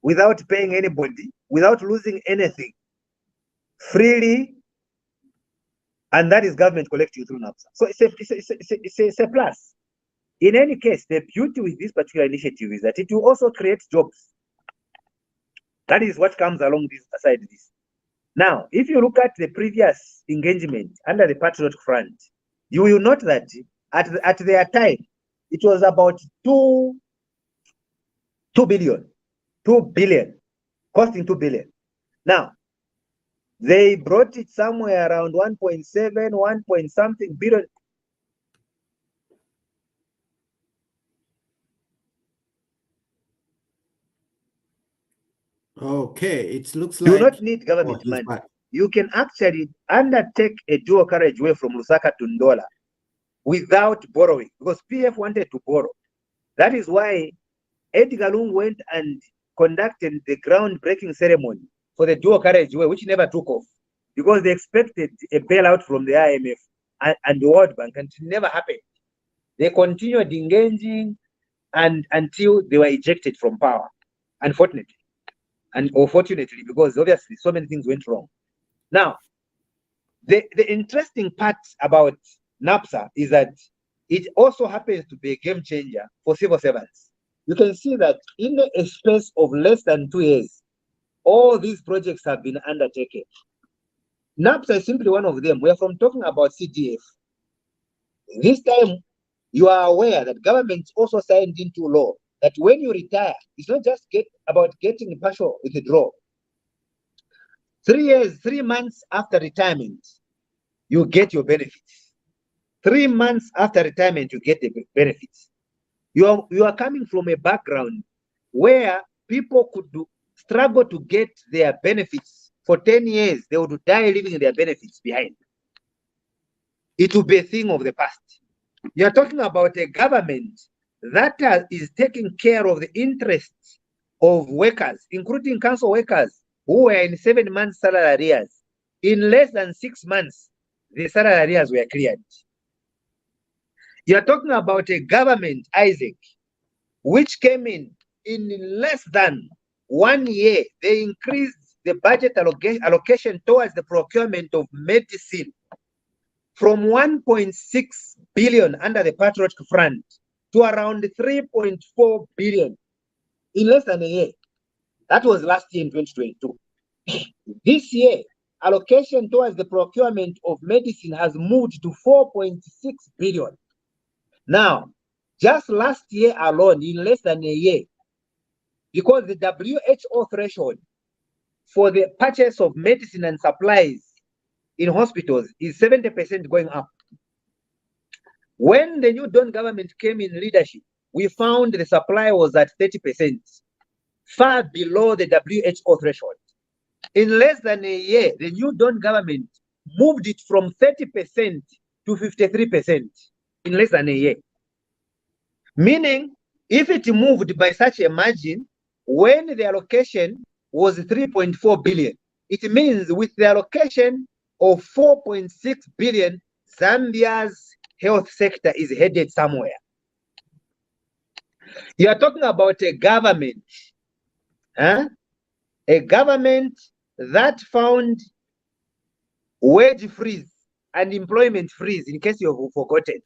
without paying anybody, without losing anything, freely, and that is government collecting through NAPSA. So it's a plus. In any case, the beauty with this particular initiative is that it will also create jobs. That is what comes along this aside this. Now, if you look at the previous engagement under the Patriot Front, you will note that at their time, it was about 2 billion, costing 2 billion. Now, they brought it somewhere around 1.7, 1 point something billion. Okay, it looks You like do not need government he's money. back. You can actually undertake a dual carriageway from Lusaka to Ndola without borrowing, because PF wanted to borrow. That is why Edgar Lungu went and conducted the groundbreaking ceremony for the dual carriageway, which never took off, because they expected a bailout from the IMF and the World Bank, and it never happened. They continued engaging and until they were ejected from power, unfortunately. Or fortunately, because obviously so many things went wrong. Now, the interesting part about NAPSA is that it also happens to be a game changer for civil servants. You can see that in a space of less than 2 years, all these projects have been undertaken. NAPSA is simply one of them. We are from talking about CDF. This time, you are aware that government also signed into law that when you retire, it's not just about getting partial withdrawal. 3 months after retirement, you get your benefits. 3 months after retirement, you get the benefits. You are coming from a background where people could struggle to get their benefits for 10 years. They would die leaving their benefits behind. It will be a thing of the past. You are talking about a government that is taking care of the interests of workers, including council workers who were in 7 months salary arrears. In less than 6 months, the salary arrears were cleared. You are talking about a government, Isaac, which came in less than 1 year. They increased the budget allocation towards the procurement of medicine from 1.6 billion under the Patriot Front to around 3.4 billion in less than a year. That was last year in 2022. This year, allocation towards the procurement of medicine has moved to 4.6 billion. Now, just last year alone, in less than a year, because the WHO threshold for the purchase of medicine and supplies in hospitals is 70% going up. When the New Dawn government came in leadership, we found the supply was at 30%, far below the WHO threshold. In less than a year, the New Dawn government moved it from 30% to 53% in less than a year. Meaning, if it moved by such a margin, when the allocation was 3.4 billion, it means with the allocation of 4.6 billion, Zambia's health sector is headed somewhere. You are talking about a government, a government that found wage freeze and employment freeze, in case you've forgotten.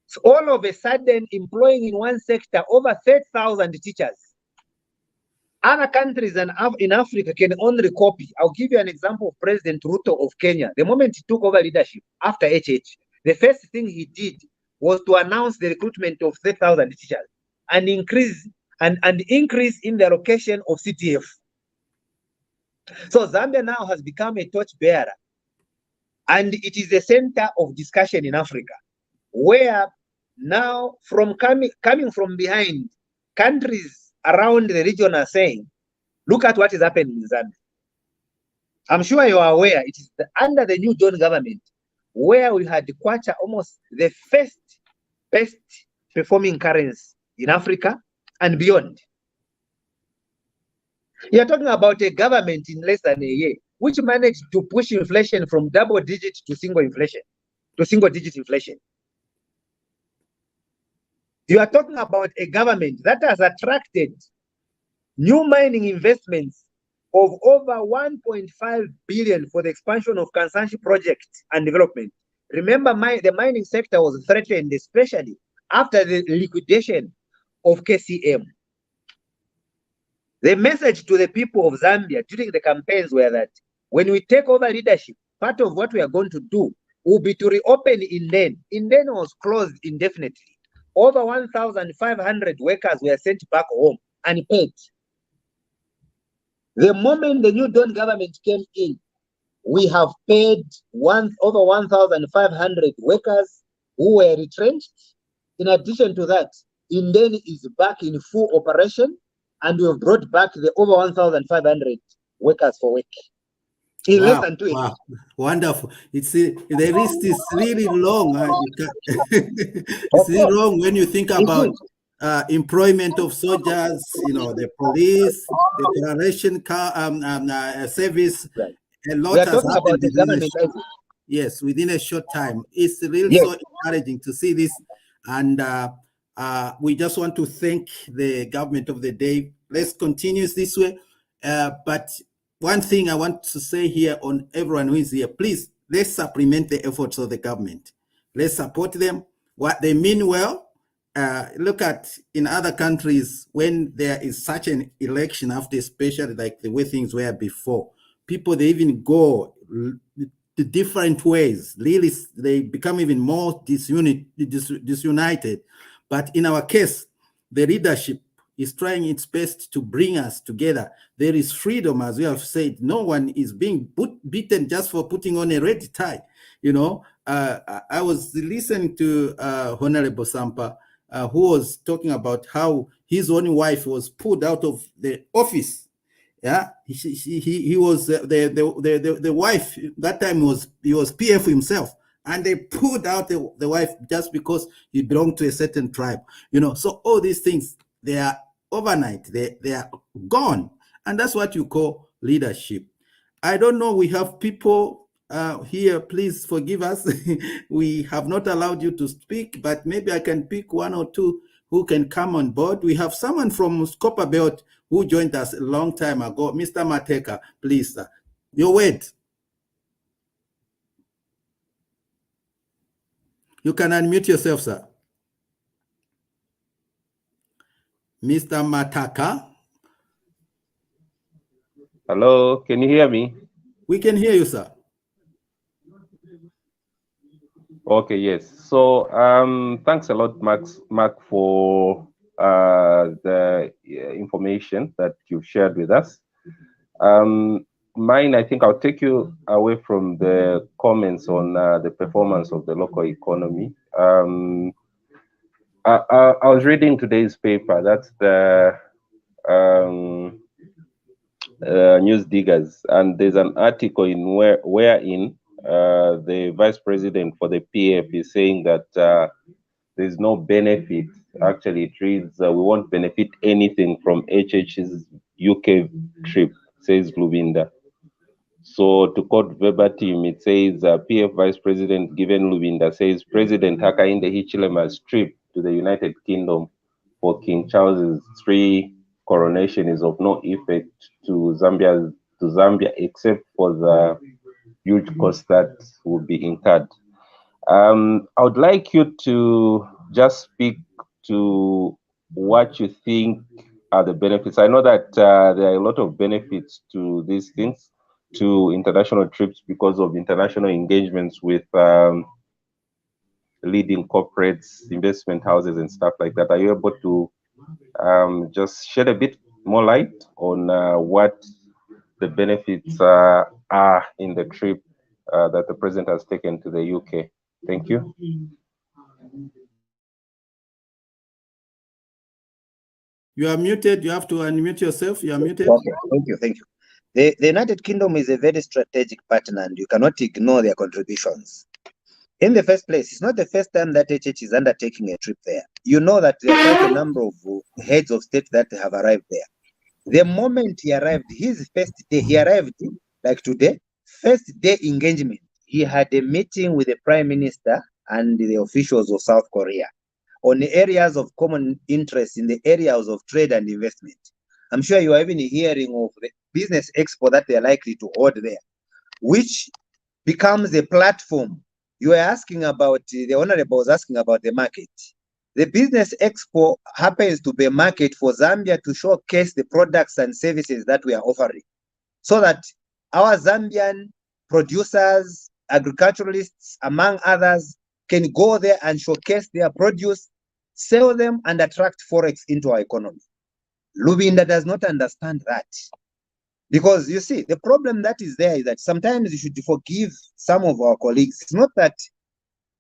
So all of a sudden, employing in one sector over 30,000 teachers. Other countries in Africa can only copy. I'll give you an example of President Ruto of Kenya. The moment he took over leadership after HH, the first thing he did was to announce the recruitment of 30,000 teachers and increase in the allocation of CTF. So Zambia now has become a torchbearer, and it is the center of discussion in Africa, where now coming from behind, countries around the region are saying, look at what is happening in Zambia. I'm sure you are aware it is under the New Dawn government where we had Kwacha, almost the first best performing currency in Africa and beyond. You're talking about a government in less than a year, which managed to push inflation from double digit to single digit inflation. You are talking about a government that has attracted new mining investments of over 1.5 billion for the expansion of Kansanshi project and development. Remember, the mining sector was threatened, especially after the liquidation of KCM. The message to the people of Zambia during the campaigns were that when we take over leadership, part of what we are going to do will be to reopen Inden. Inden was closed indefinitely. Over 1,500 workers were sent back home unpaid. The moment the New Dawn government came in, we have paid over 1,500 workers who were retrenched. In addition to that, Inden is back in full operation, and we have brought back the over 1,500 workers for work in less than 2 years. Wow, wonderful! The list is really long. It's really long when you think about employment of soldiers, the police, the declaration service. Right. A lot We are has talking happened about the government. yes, within a short time. It's really Yes. so encouraging to see this, and we just want to thank the government of the day. Let's continue this way. But one thing I want to say here on everyone who is here, please, let's supplement the efforts of the government. Let's support them. What they mean well. Look at in other countries when there is such an election after, especially like the way things were before, people, they even go the different ways. Really, they become even more disunited. But in our case, the leadership is trying its best to bring us together. There is freedom, as we have said. No one is being beaten just for putting on a red tie. I was listening to Honorable Sampa, who was talking about how his own wife was pulled out of the office. Yeah, he was the wife that time he was PF himself, and they pulled out the wife just because he belonged to a certain tribe. So all these things, they are overnight, they are gone, and that's what you call leadership. I don't know. We have people here. Please forgive us. We have not allowed you to speak, but maybe I can pick one or two who can come on board. We have someone from Copper Belt who joined us a long time ago. Mr. Mateka, please, sir. Your word. You can unmute yourself, sir. Mr. Mataka. Hello, can you hear me? We can hear you, sir. Okay, yes. So thanks a lot, Mark, for the information that you've shared with us. Mine, I think I'll take you away from the comments on the performance of the local economy. I was reading today's paper. That's the News Diggers, and there's an article in wherein the vice president for the PF is saying that there's no benefit. Actually, it reads, we won't benefit anything from HH's UK trip, says Luvinda. So to quote verbatim, it says, PF Vice President Given Luvinda says, President Hakainde Hichilema's trip to the United Kingdom for King Charles III coronation is of no effect to Zambia except for the huge cost that will be incurred. I would like you to just speak to what you think are the benefits. I know that there are a lot of benefits to these things, to international trips, because of international engagements with leading corporates, investment houses, and stuff like that. Are you able to just shed a bit more light on what the benefits are in the trip that the president has taken to the UK? Thank you. You are muted. You have to unmute yourself. You are muted. Okay, thank you. The United Kingdom is a very strategic partner, and you cannot ignore their contributions. In the first place, it's not the first time that HH is undertaking a trip there. You know that there are quite a number of heads of state that have arrived there. The moment he arrived, his first day, he arrived like today, first day engagement, he had a meeting with the Prime Minister and the officials of South Korea on the areas of common interest in the areas of trade and investment. I'm sure you are even hearing of the business expo that they are likely to hold there, which becomes a platform. You are asking about, the Honorable was asking about the market. The business expo happens to be a market for Zambia to showcase the products and services that we are offering, so that our Zambian producers, agriculturalists, among others, can go there and showcase their produce, sell them, and attract forex into our economy. Lubinda does not understand that. Because you see, the problem that is there is that sometimes you should forgive some of our colleagues. It's not that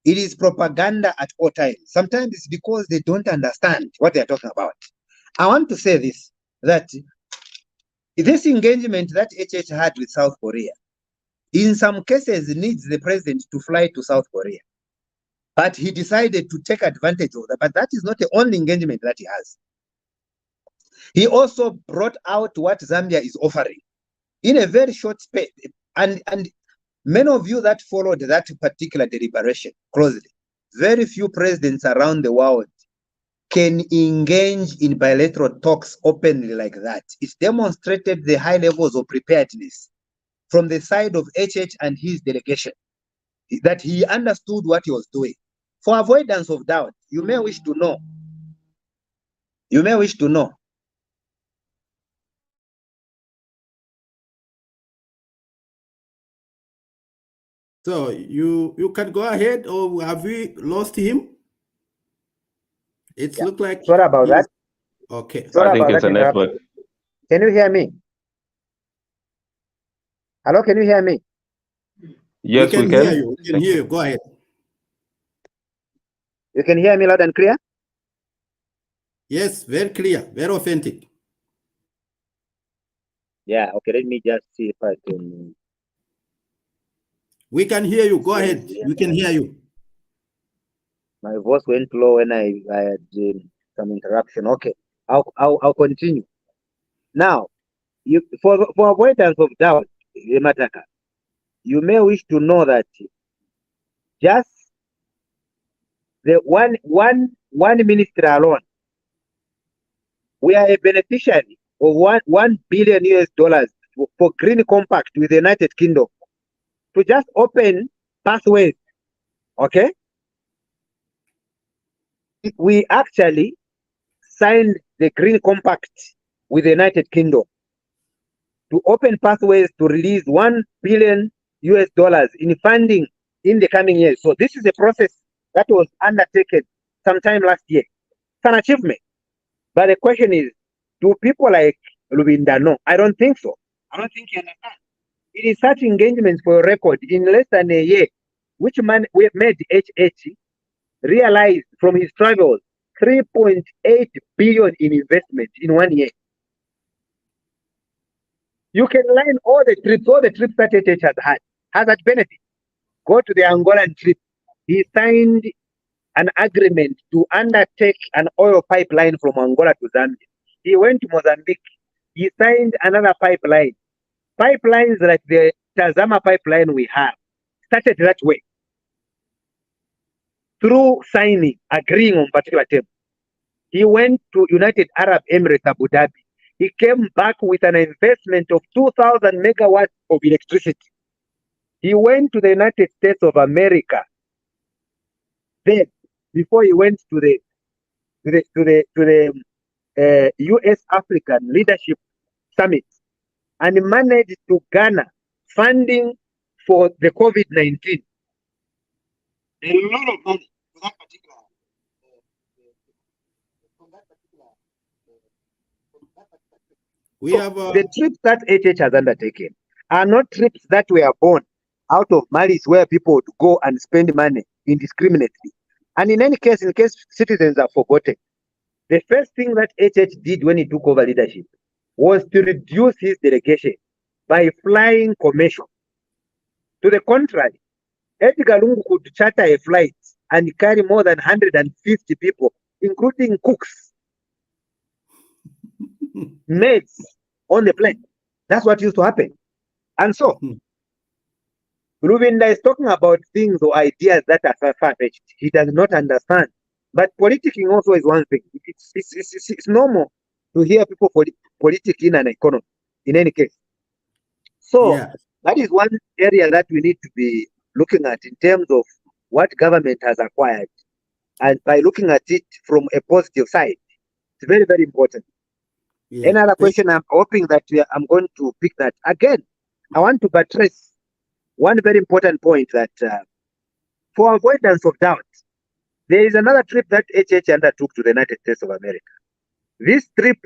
it is propaganda at all times. Sometimes it's because they don't understand what they're talking about. I want to say this, that this engagement that HH had with South Korea, in some cases needs the president to fly to South Korea. But he decided to take advantage of that. But that is not the only engagement that he has. He also brought out what Zambia is offering in a very short space. And many of you that followed that particular deliberation closely, very few presidents around the world can engage in bilateral talks openly like that. It demonstrated the high levels of preparedness from the side of HH and his delegation, that he understood what he was doing. For avoidance of doubt, you may wish to know. You may wish to know. So you can go ahead, or have we lost him? It looks like. Sorry about that. Okay. Sorry I think about it's that a network. Can you hear me? Hello, can you hear me? Yes, we hear can. you. We can hear you. Go ahead. You can hear me loud and clear? Yes, very clear, very authentic. Yeah, okay, let me just see if I can. We can hear you. Go ahead. We can hear you. My voice went low when I had some interruption. Okay, I'll continue. Now, for avoidance of doubt, Mataka, you may wish to know that just the one ministry alone, we are a beneficiary of $1 billion US for Green Compact with the United Kingdom to just open pathways. Okay, we actually signed the Green Compact with the United Kingdom to open pathways to release $1 billion US in funding in the coming years. So this is a process that was undertaken sometime last year. It's an achievement. But the question is, do people like Lubinda know? I don't think so. I don't think you understand. It is such engagements, for a record, in less than a year, which man we made HH realized from his travels 3.8 billion in investment in 1 year. You can line all the trips that HH has had benefit. Go to the Angolan trip. He signed an agreement to undertake an oil pipeline from Angola to Zambia. He went to Mozambique. He signed another pipeline. Pipelines like the Tazama pipeline we have started that way, through signing, agreeing on particular terms. He went to United Arab Emirates, Abu Dhabi. He came back with an investment of 2,000 megawatts of electricity. He went to the United States of America. Then, before he went to the U.S. African Leadership Summit, and managed to garner funding for the COVID-19. A lot of money for that particular. We have the trips that HH has undertaken are not trips that were born out of malice, where people would go and spend money indiscriminately. And in any case, in case citizens are forgotten, the first thing that HH did when he took over leadership was to reduce his delegation by flying commercial. To the contrary, Edgar Lungu could charter a flight and carry more than 150 people, including cooks, maids, on the plane. That's what used to happen. And so, Ruvinda is talking about things or ideas that are far-fetched. He does not understand. But politicking also is one thing. It's normal to hear people politic in an economy, in any case. So Yeah. that is one area that we need to be looking at in terms of what government has acquired. And by looking at it from a positive side, it's very, very important. Yeah. Another question, I'm hoping that I'm going to pick that. Again, I want to buttress one very important point that for avoidance of doubt, there is another trip that HH undertook to the United States of America. This trip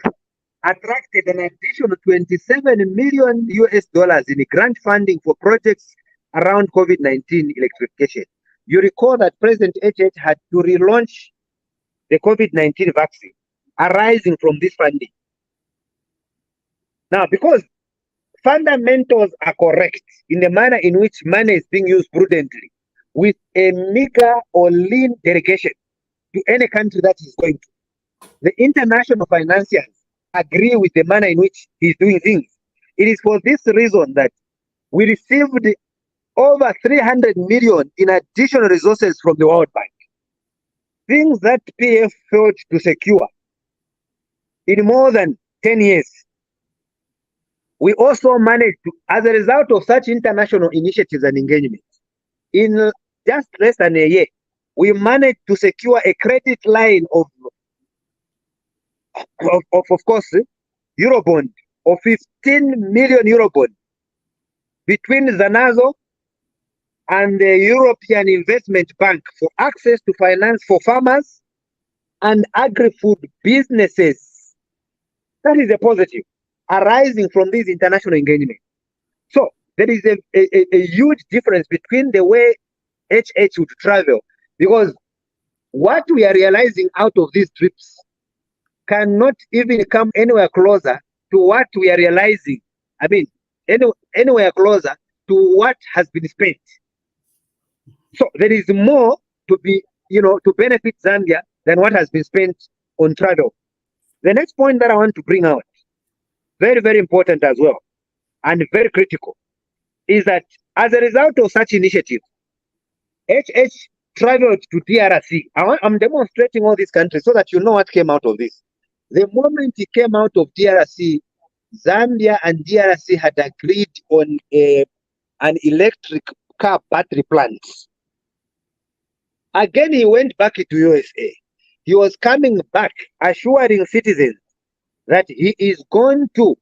attracted an additional 27 million US dollars in grant funding for projects around COVID-19 electrification. You recall that President HH had to relaunch the COVID-19 vaccine arising from this funding. Now, because fundamentals are correct in the manner in which money is being used prudently, with a meager or lean delegation to any country that is going to, the international financiers agree with the manner in which he's doing things. It is for this reason that we received over 300 million in additional resources from the World Bank. Things that PF failed to secure in more than 10 years. We also managed to, as a result of such international initiatives and engagements, in just less than a year, we managed to secure a credit line of course, Eurobond, of 15 million Eurobond between Zanazo and the European Investment Bank for access to finance for farmers and agri-food businesses. That is a positive arising from these international engagements. So there is a huge difference between the way HH would travel, because what we are realizing out of these trips cannot even come anywhere closer to what we are realizing. I mean, anywhere closer to what has been spent. So there is more to be, to benefit Zambia than what has been spent on travel. The next point that I want to bring out, very, very important as well, and very critical, is that as a result of such initiatives, HH traveled to DRC. I'm demonstrating all these countries so that you know what came out of this. The moment he came out of DRC, Zambia and DRC had agreed on an electric car battery plant. Again, he went back to USA. He was coming back, assuring citizens that he is going to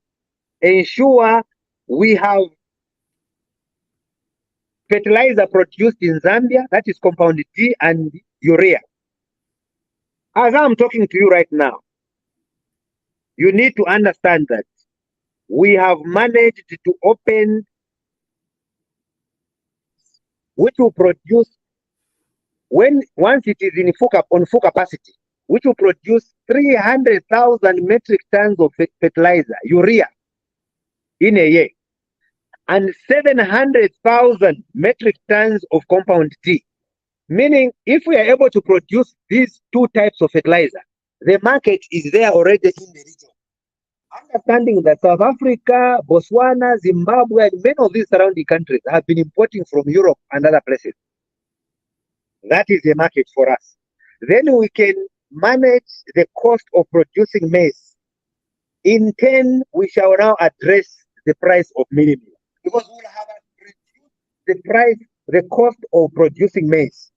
ensure we have fertilizer produced in Zambia, that is compound D and urea. As I'm talking to you right now, you need to understand that we have managed to open, which will produce, once it is on full capacity, which will produce 300,000 metric tons of fertilizer, urea, in a year, and 700,000 metric tons of compound T. Meaning, if we are able to produce these two types of fertilizer, the market is there already in the region. Understanding that South Africa, Botswana, Zimbabwe, and many of these surrounding countries have been importing from Europe and other places. That is the market for us. Then we can manage the cost of producing maize. In turn, we shall now address the price of minimum, because we will have reduced the cost of producing maize.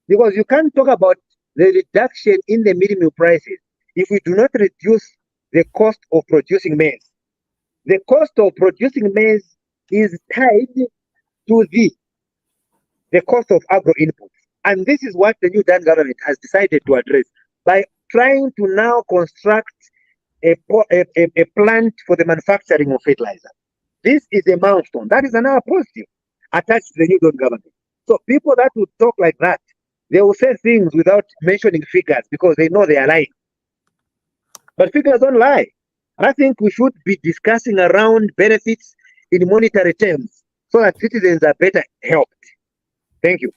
Because you can't talk about the reduction in the minimum prices if we do not reduce the cost of producing maize. The cost of producing maize is tied to the cost of agro inputs. And this is what the new Dan government has decided to address by trying to now construct a plant for the manufacturing of fertilizer. This is a milestone. That is another positive attached to the new Dan government. So people that would talk like that, they will say things without mentioning figures because they know they are lying. But figures don't lie. I think we should be discussing around benefits in monetary terms so that citizens are better helped. Thank you.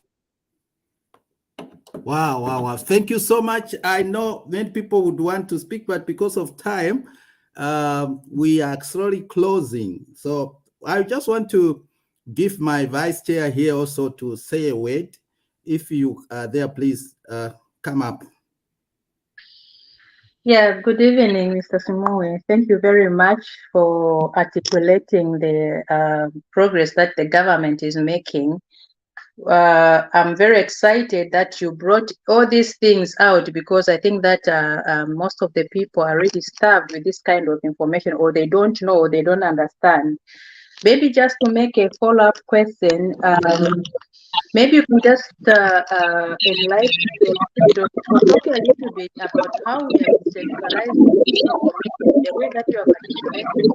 Wow. Thank you so much. I know many people would want to speak, but because of time, we are slowly closing. So I just want to give my vice chair here also to say a word. If you are there, please come up. Yeah, good evening, Mr. SIMUUWE. Thank you very much for articulating the progress that the government is making. I'm very excited that you brought all these things out, because I think that most of the people are really starved with this kind of information, or they don't know, or they don't understand. Maybe just to make a follow-up question, maybe you can just enlighten them or talk a little bit about how we are decentralizing the way that you have articulated,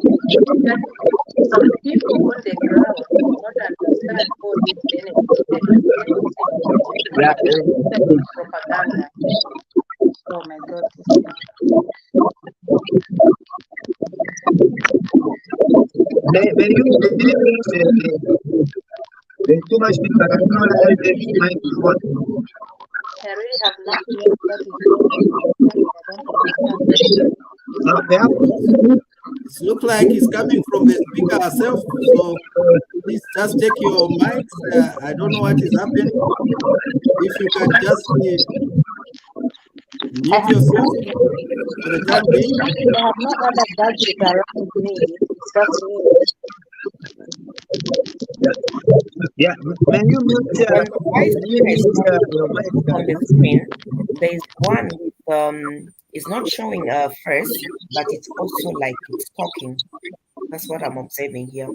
that some people on the ground do not understand all these benefits. They don't get this information, propaganda. Oh my God. There's too much people that don't know the microphone. I really have nothing else that is It looks like it's coming from the speaker herself. So please just check your mics. I don't know what is happening. If you can just mute yourself for the time being. I have no other gadget around me. It's just me. Yeah, when you mute On the vice your mic on the screen, there is one with it's not showing a face, but it's also like it's talking. That's what I'm observing here.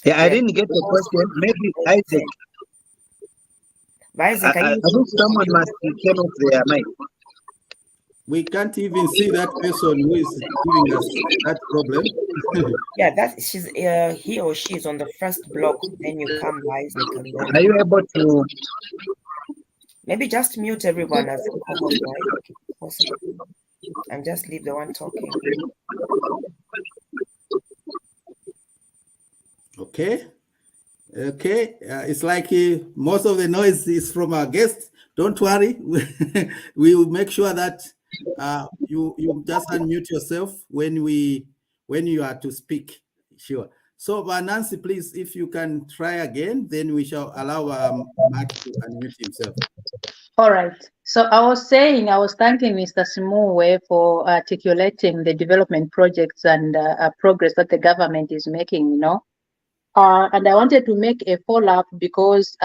Yeah, I didn't get the question. Maybe Isaac. Isaac, I think someone must turn off their mic. We can't even see that person who is giving us that problem. Yeah, that she's he or she is on the first block. Then you come, Isaac, and then Are you able to? maybe just mute everyone as a co-host, right? If possible, and just leave the one talking. Okay. It's like most of the noise is from our guests. Don't worry. We will make sure that you just unmute yourself when you are to speak. Sure. So Nancy, please, if you can try again, then we shall allow Mark to unmute himself. All right. So I was thanking Mr. SIMUUWE for articulating the development projects and progress that the government is making, you know. And I wanted to make a follow-up because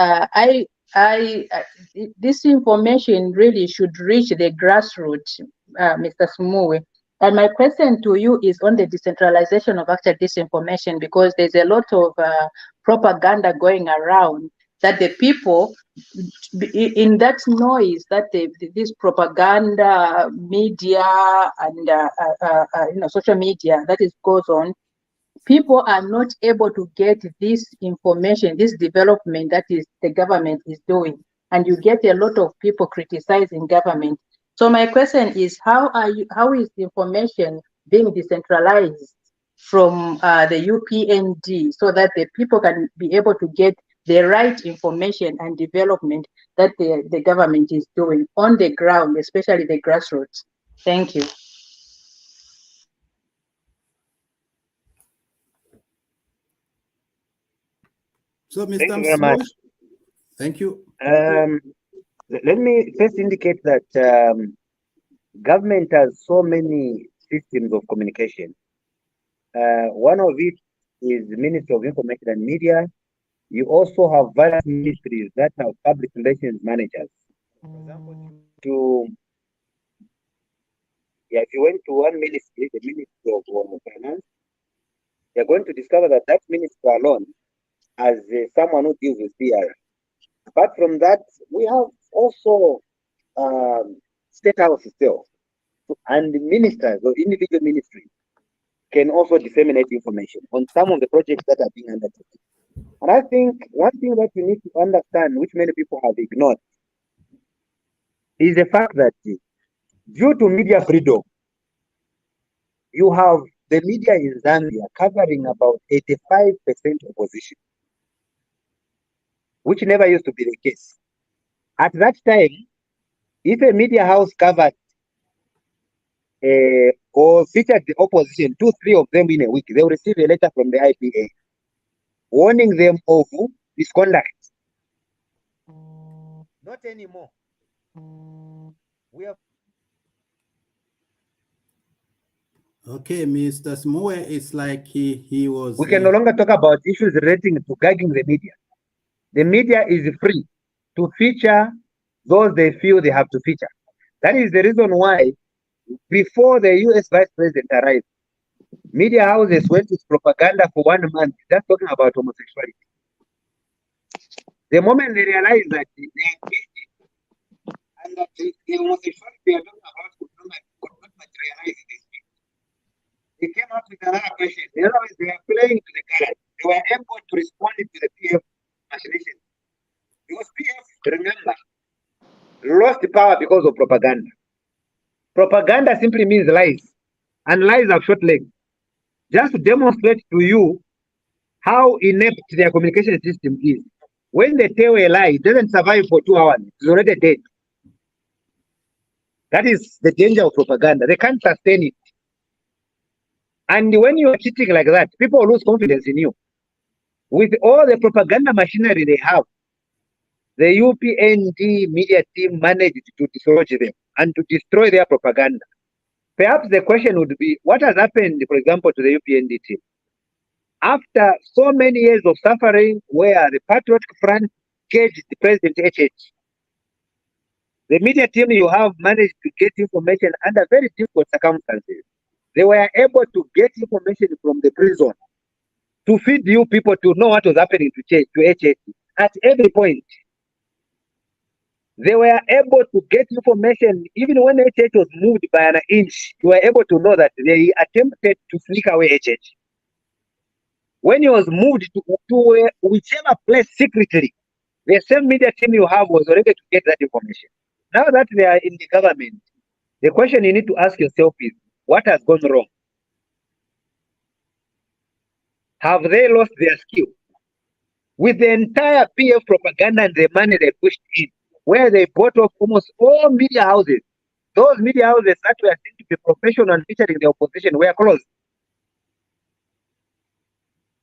this information really should reach the grassroots, Mr. SIMUUWE. And my question to you is on the decentralization of actual disinformation, because there's a lot of propaganda going around that the people, in that noise that this propaganda media and social media that goes on, people are not able to get this information, this development that is the government is doing, and you get a lot of people criticizing government. So my question is, how is the information being decentralized from the UPND so that the people can be able to get the right information and development that the government is doing on the ground, especially the grassroots? Thank you. So, Mr. Thank you very much. Thank you. Let me first indicate that government has so many systems of communication. One of it is the Ministry of Information and Media. You also have various ministries that have public relations managers. For example, if you went to one ministry, the Ministry of Finance, you're going to discover that that ministry alone has someone who deals with PR. Apart from that, we have also State House itself, and the ministers or individual ministries can also disseminate information on some of the projects that are being undertaken. And I think one thing that you need to understand, which many people have ignored, is the fact that due to media freedom, you have the media in Zambia covering about 85% opposition, which never used to be the case. At that time, if a media house covered or featured the opposition, 2-3 of them in a week, they will receive a letter from the IPA warning them of misconduct. Not anymore. We have. Okay, Mr. SIMUUWE, it's like he was. We can no longer talk about issues relating to gagging the media. The media is free to feature those they feel they have to feature. That is the reason why, before the US Vice President arrived, media houses went with propaganda for 1 month, just talking about homosexuality. The moment they realized that they are busy and that the homosexuality they are talking about could not materialize in this field, they came up with another question. The other is they are playing to the current. They were able to respond to the PF machination. Because PF, remember, lost power because of propaganda. Propaganda simply means lies, and lies have short legs. Just to demonstrate to you how inept their communication system is. When they tell a lie, it doesn't survive for 2 hours. It's already dead. That is the danger of propaganda. They can't sustain it. And when you are cheating like that, people lose confidence in you. With all the propaganda machinery they have, the UPND media team managed to dislodge them and to destroy their propaganda. Perhaps the question would be, what has happened, for example, to the UPND team? After so many years of suffering, where the Patriotic Front caged President HH, the media team you have managed to get information under very difficult circumstances. They were able to get information from the prison to feed you people to know what was happening to HH at every point. They were able to get information even when HH was moved by an inch. You were able to know that they attempted to sneak away HH. When he was moved to whichever place secretly, the same media team you have was already to get that information. Now that they are in the government, the question you need to ask yourself is, what has gone wrong? Have they lost their skill? With the entire PF propaganda and the money they pushed in, where they bought off almost all media houses, those media houses that were seen to be professional and featuring the opposition were closed.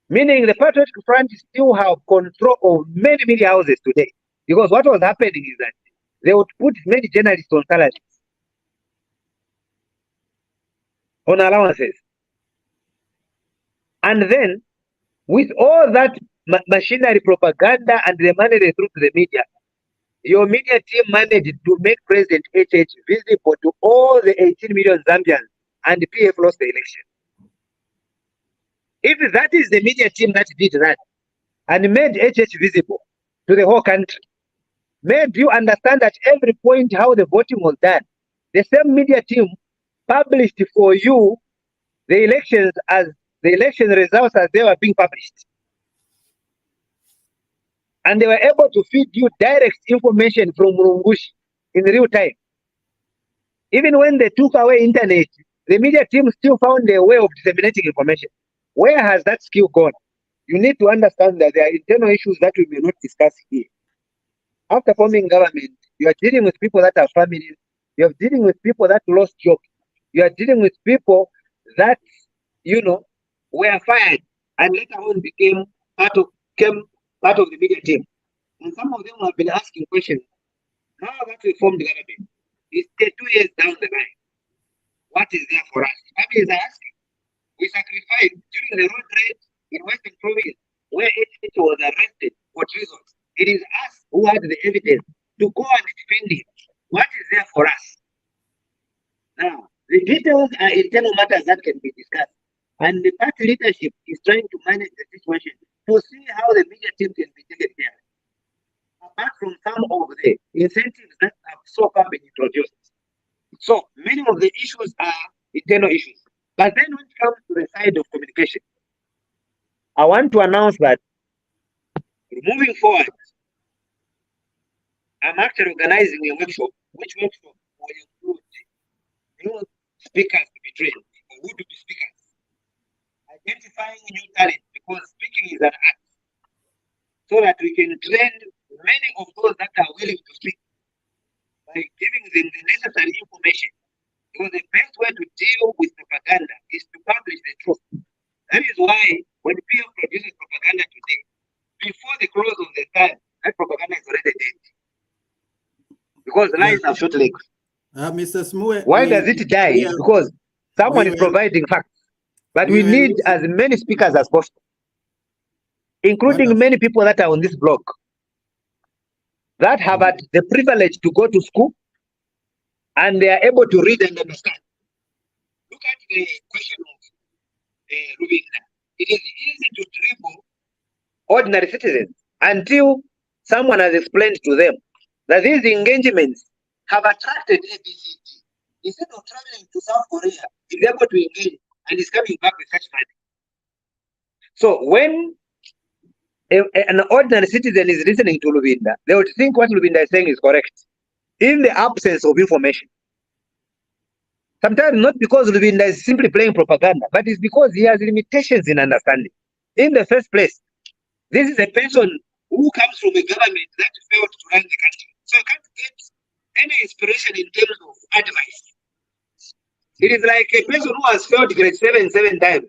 Meaning the Patriotic Front still have control of many media houses today. Because what was happening is that they would put many journalists on salaries, on allowances. And then, with all that machinery propaganda and the money they threw to the media, your media team managed to make President HH visible to all the 18 million Zambians, and the PF lost the election. If that is the media team that did that and made HH visible to the whole country, made you understand at every point how the voting was done, the same media team published for you the elections as the election results as they were being published. And they were able to feed you direct information from Murungushi in real time. Even when they took away internet, the media team still found a way of disseminating information. Where has that skill gone? You need to understand that there are internal issues that we may not discuss here. After forming government, you are dealing with people that have families. You are dealing with people that lost jobs. You are dealing with people that, were fired and later on became part of the media team. And some of them have been asking questions. Now that we formed the government, it's 2 years down the line. What is there for us? Families are asking. We sacrificed during the road raid in Western Province, where HH was arrested for treason. It is us who had the evidence to go and defend him. What is there for us? Now, the details are internal matters that can be discussed. And the party leadership is trying to manage the situation to see how the media team can be taken care of. Apart from some of the incentives that have so far been introduced. So many of the issues are internal issues. But then when it comes to the side of communication, I want to announce that moving forward, I'm actually organizing a workshop, which workshop will include new speakers to be trained, or who to be speakers, identifying new talent, because speaking is an art, so that we can train many of those that are willing to speak by giving them the necessary information. The Because the best way to deal with propaganda is to publish the truth. That is why when people produces propaganda today, before the close of the time, that propaganda is already dead. Because lies have short legs. Mr. SIMUUWE, Why does it die? Because someone is providing facts. But we need as many speakers as possible, including many people that are on this blog, that have had the privilege to go to school and they are able to read and understand. Look at the question of Rubinda. It is easy to dribble ordinary citizens until someone has explained to them that these engagements have attracted ABCD. Instead of traveling to South Korea, he's able to engage and is coming back with such money. So when an ordinary citizen is listening to Rubinda, they would think what Rubinda is saying is correct in the absence of information. Sometimes not because Rubinda is simply playing propaganda, but it's because he has limitations in understanding. In the first place, this is a person who comes from a government that failed to run the country. So you can't get any inspiration in terms of advice. It is like a person who has failed grade 7 times,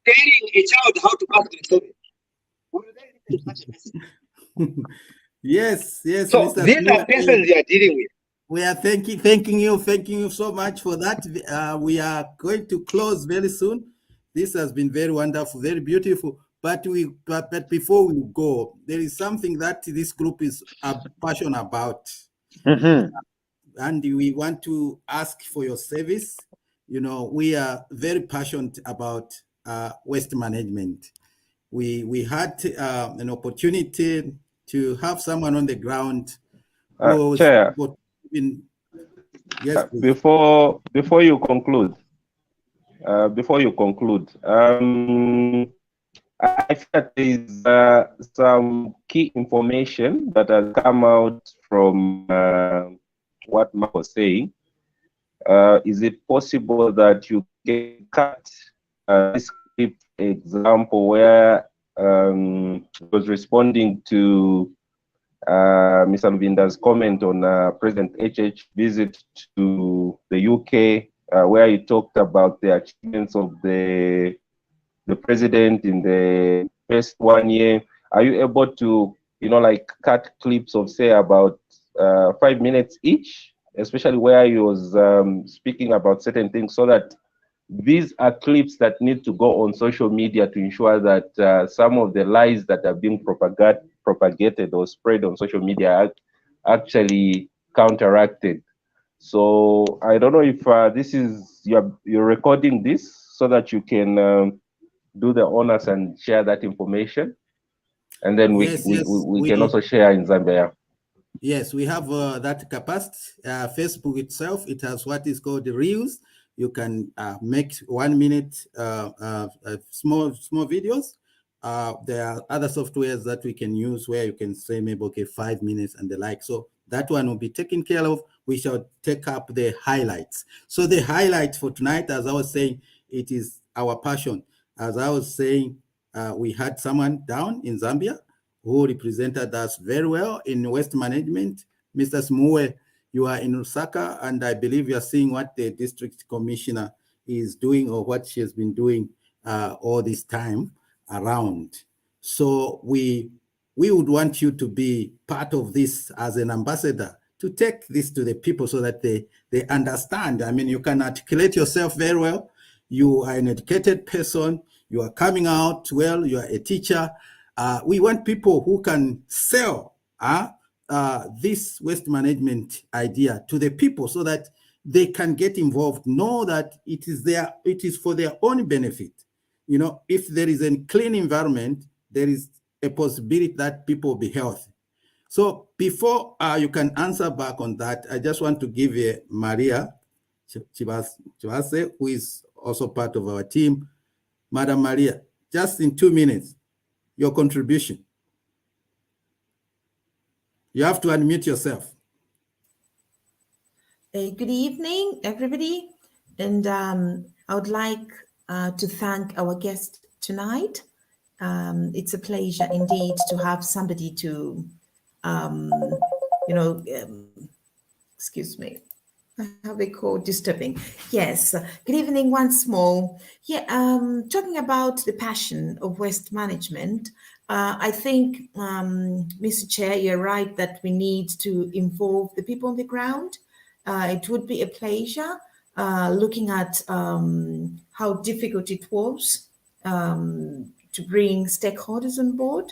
telling a child how to pass grade 7. Will you then listen to such a person? Yes. So Mr. these are persons you are dealing with. We are thanking you so much for that. We are going to close very soon. This has been very wonderful, very beautiful. But before we go, there is something that this group is passionate about. And we want to ask for your service. You know, we are very passionate about waste management. We had an opportunity to have someone on the ground. Chair, yes, before you conclude, I feel that there is some key information that has come out from what Mark was saying. Is it possible that you can cut this clip example where was responding to Mr. Lubinda's comment on President HH visit to the UK, where he talked about the achievements of the president in the first 1 year? Are you able to, like cut clips of say about 5 minutes each, especially where he was speaking about certain things, so that these are clips that need to go on social media to ensure that some of the lies that are being propagated or spread on social media are actually counteracted? So I don't know if this is you're recording this so that you can do the honors and share that information, and then we can also share in Zambia. Yes, we have that capacity. Facebook itself, it has what is called the reels. You can make 1 minute small videos. There are other softwares that we can use where you can say maybe, okay, 5 minutes and the like. So that one will be taken care of. We shall take up the highlights. So the highlight for tonight, as I was saying, it is our passion. As I was saying, we had someone down in Zambia who represented us very well in waste management. Mr. SIMUUWE, you are in Lusaka, and I believe you are seeing what the district commissioner is doing or what she has been doing all this time around. So we would want you to be part of this as an ambassador, to take this to the people so that they understand. I mean, you can articulate yourself very well. You are an educated person. You are coming out well. You are a teacher. We want people who can sell this waste management idea to the people so that they can get involved, know that it is for their own benefit. If there is a clean environment, there is a possibility that people will be healthy. So before you can answer back on that, I just want to give Maria Chivase, who is also part of our team. Madam Maria, just in 2 minutes, your contribution. You have to unmute yourself. Good evening, everybody. And I would like to thank our guest tonight. It's a pleasure indeed to have somebody to, excuse me. I have a call disturbing. Yes. Good evening once more. Yeah. Talking about the passion of waste management, I think, Mr. Chair, you're right that we need to involve the people on the ground. It would be a pleasure looking at how difficult it was to bring stakeholders on board,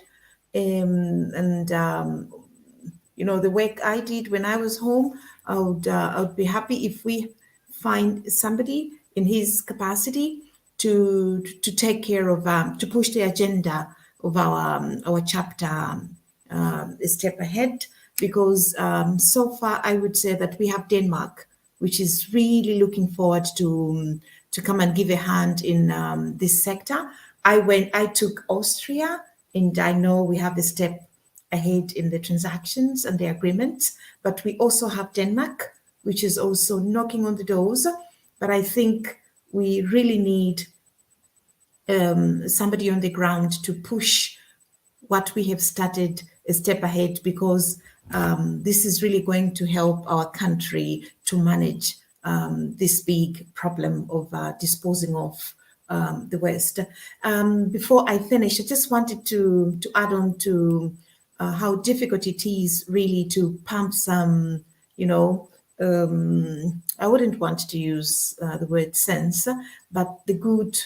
you know, the work I did when I was home. I would be happy if we find somebody in his capacity to take care of to push the agenda of our chapter a step ahead, because so far I would say that we have Denmark, which is really looking forward to come and give a hand in this sector. I took Austria, and I know we have a step ahead in the transactions and the agreements, but we also have Denmark, which is also knocking on the doors. But I think we really need somebody on the ground to push what we have started a step ahead, because this is really going to help our country to manage this big problem of disposing of the waste. Before I finish, I just wanted to add on to how difficult it is really to pump some, you know, I wouldn't want to use the word sense, but the good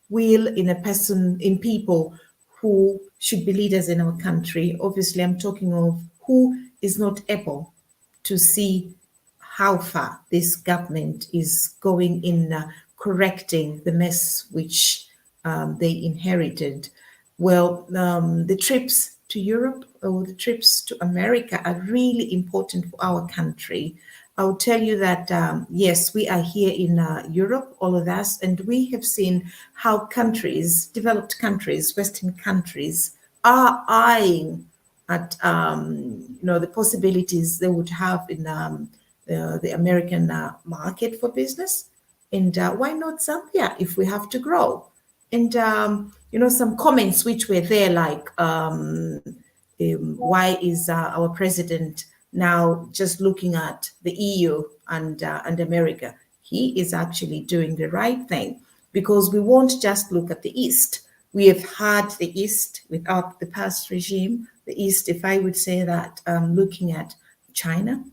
will in a person, in people who should be leaders in our country. Obviously, I'm talking of who is not able to see how far this government is going in correcting the mess which they inherited. Well, the trips to Europe or the trips to America are really important for our country. I will tell you that, yes, we are here in Europe, all of us, and we have seen how countries, developed countries, Western countries, are eyeing at you know, the possibilities they would have in the American market for business. And why not Zambia if we have to grow? And you know, some comments which were there, like why is our president now just looking at the EU and America? He is actually doing the right thing, because we won't just look at the East. We have had the East without the past regime. The East, if I would say that, looking at China,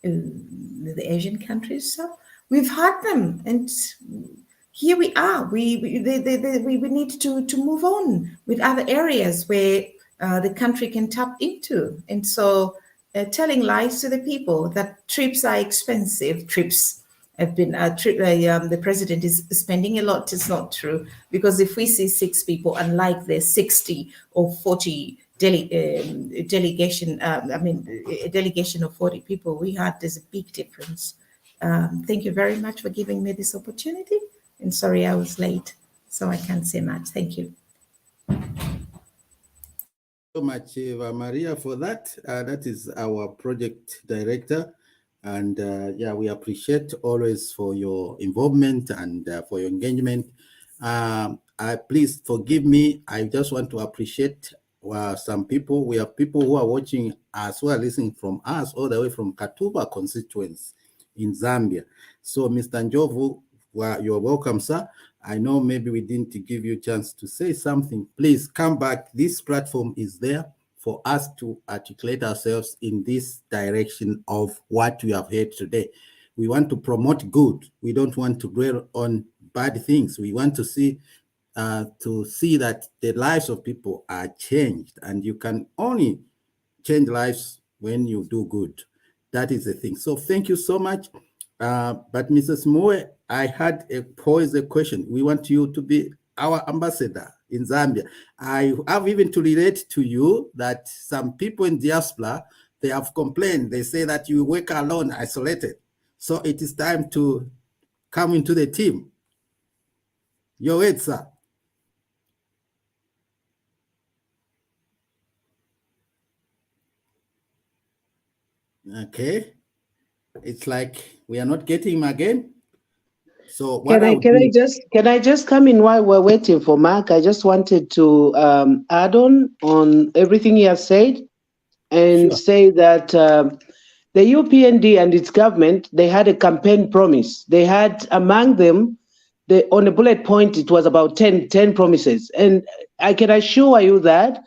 the Asian countries, so we've had them, and here we are. We need to move on with other areas where the country can tap into. And so telling lies to the people that trips are expensive. Trips have been, the president is spending a lot. It's not true, because if we see 6 people, unlike the 60 or 40 delegation, a delegation of 40 people we had, there's a big difference. Thank you very much for giving me this opportunity. And sorry I was late, so I can't say much. Thank you so much, Eva Maria, for that. That is our project director. And yeah, we appreciate always for your involvement and for your engagement. Please forgive me. I just want to appreciate some people. We have people who are watching us, who are listening from us all the way from Katuba constituency in Zambia. So Mr. Njovu, well, you're welcome, sir. I know maybe we didn't give you a chance to say something. Please come back. This platform is there for us to articulate ourselves in this direction of what we have heard today. We want to promote good. We don't want to dwell on bad things. We want to see that the lives of people are changed, and you can only change lives when you do good. That is the thing. So thank you so much. But Mrs. SIMUUWE, I had posed a question. We want you to be our ambassador in Zambia. I have even to relate to you that some people in diaspora, they have complained. They say that you work alone, isolated. So it is time to come into the team. Your word, sir. Okay. It's like we are not getting him again. So what can I just come in while we're waiting for Mark? I just wanted to add on everything he has said, and say that the UPND and its government, they had a campaign promise. They had among them, on a bullet point, it was about 10 promises. And I can assure you that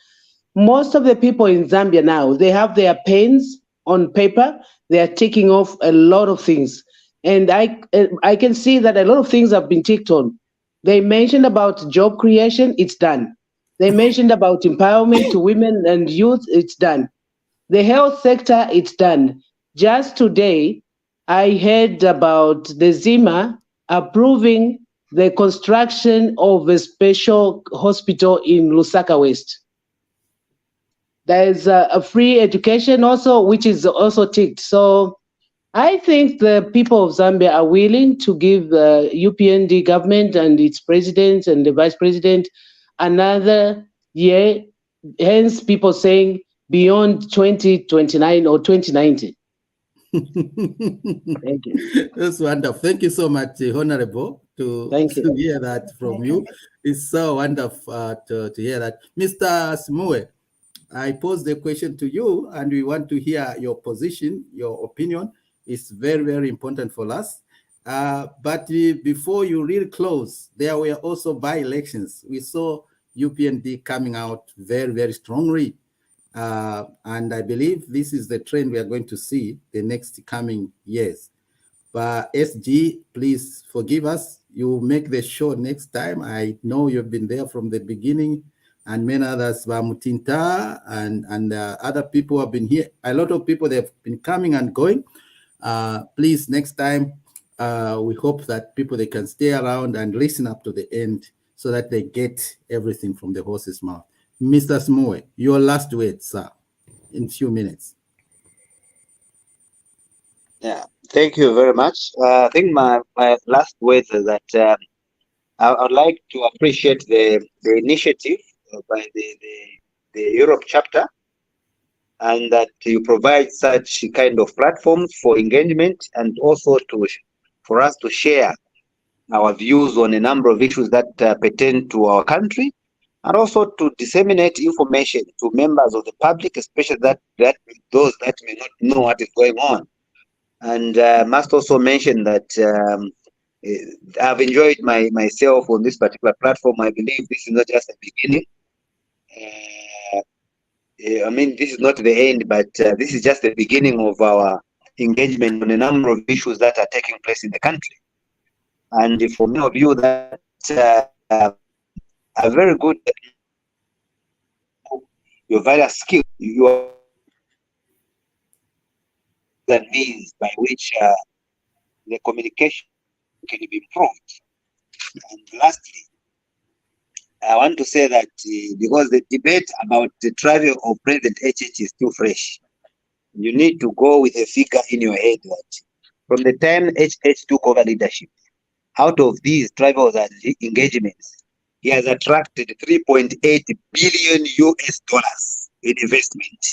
most of the people in Zambia now, they have their pens on paper. They are ticking off a lot of things. And I can see that a lot of things have been ticked on. They mentioned about job creation, it's done. They mentioned about empowerment to women and youth, it's done. The health sector, it's done. Just today, I heard about the Zima approving the construction of a special hospital in Lusaka West. There's a free education also, which is also ticked. So I think the people of Zambia are willing to give the UPND government and its president and the vice president another year. Hence, people saying beyond 2029 or 2090. Thank you. That's wonderful. Thank you so much, Honorable, to hear that from you. It's so wonderful to hear that. Mr. SIMUUWE, I pose the question to you, and we want to hear your position, your opinion. It's very, very important for us. But before you really close, there were also by-elections. We saw UPND coming out very, very strongly. And I believe this is the trend we are going to see the next coming years. But SG, please forgive us. You make the show next time. I know you've been there from the beginning, and many others, Mutinta and other people have been here. A lot of people, they've been coming and going. Please, next time, we hope that people, they can stay around and listen up to the end so that they get everything from the horse's mouth. Mr. SIMUUWE, your last words, sir, in a few minutes. Yeah, thank you very much. I think my last words is that I would like to appreciate the initiative by the Europe chapter, and that you provide such kind of platforms for engagement, and also for us to share our views on a number of issues that pertain to our country, and also to disseminate information to members of the public, especially those that may not know what is going on. And must also mention that I've enjoyed myself on this particular platform. I believe this is not just a beginning. I mean, this is not the end, but this is just the beginning of our engagement on a number of issues that are taking place in the country. And for many of you that are very good, your various skills, your that means by which the communication can be improved. And lastly, I want to say that because the debate about the travel of President HH is still fresh, you need to go with a figure in your head that from the time HH took over leadership, out of these travels and engagements, he has attracted $3.8 billion in investment.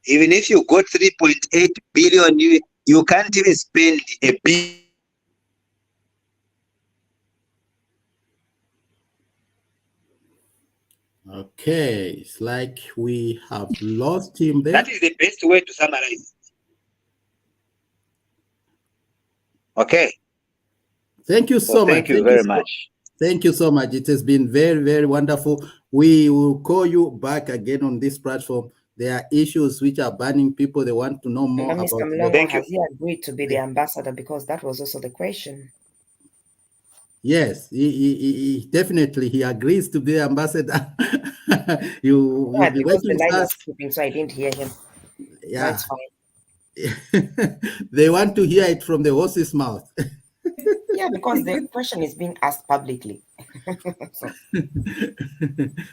Even if you got 3.8 billion, you can't even spend a billion. Okay, it's like we have lost him there. That is the best way to summarize it. Okay. Thank you so much. Thank you very much. Thank you so much. It has been very, very wonderful. We will call you back again on this platform. There are issues which are burning people. They want to know more about. Mr. Mlongo, has he agreed to be the ambassador? Because that was also the question. Yes, he definitely he agrees to be the ambassador. you Yeah, be because working the line with was us. skipping, so I didn't hear him. Yeah, that's fine. They want to hear it from the horse's mouth. Yeah, because the question is being asked publicly. So.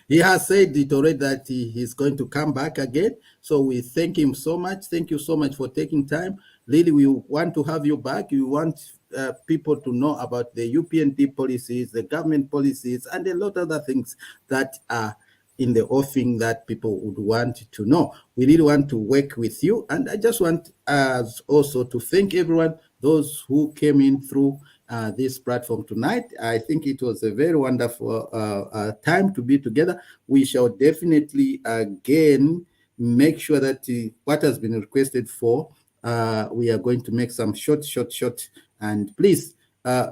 He has said it already that he's going to come back again. So we thank him so much. Thank you so much for taking time. Really, we want to have you back. We want people to know about the UPND policies, the government policies, and a lot of other things that are in the offing that people would want to know. We really want to work with you. And I just want us also to thank everyone, those who came in through this platform tonight. I think it was a very wonderful time to be together. We shall definitely again make sure that what has been requested for, we are going to make some short. And please,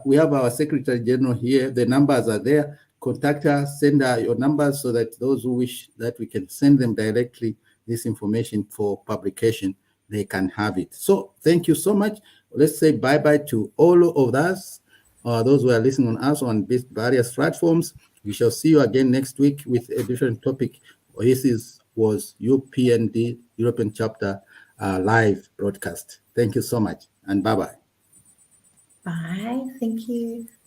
we have our Secretary General here. The numbers are there. Contact her, send her your numbers so that those who wish that we can send them directly this information for publication, they can have it. So thank you so much. Let's say bye-bye to all of us, those who are listening on us on these various platforms. We shall see you again next week with a different topic. This was UPND European Chapter live broadcast. Thank you so much, and bye-bye. Bye. Thank you.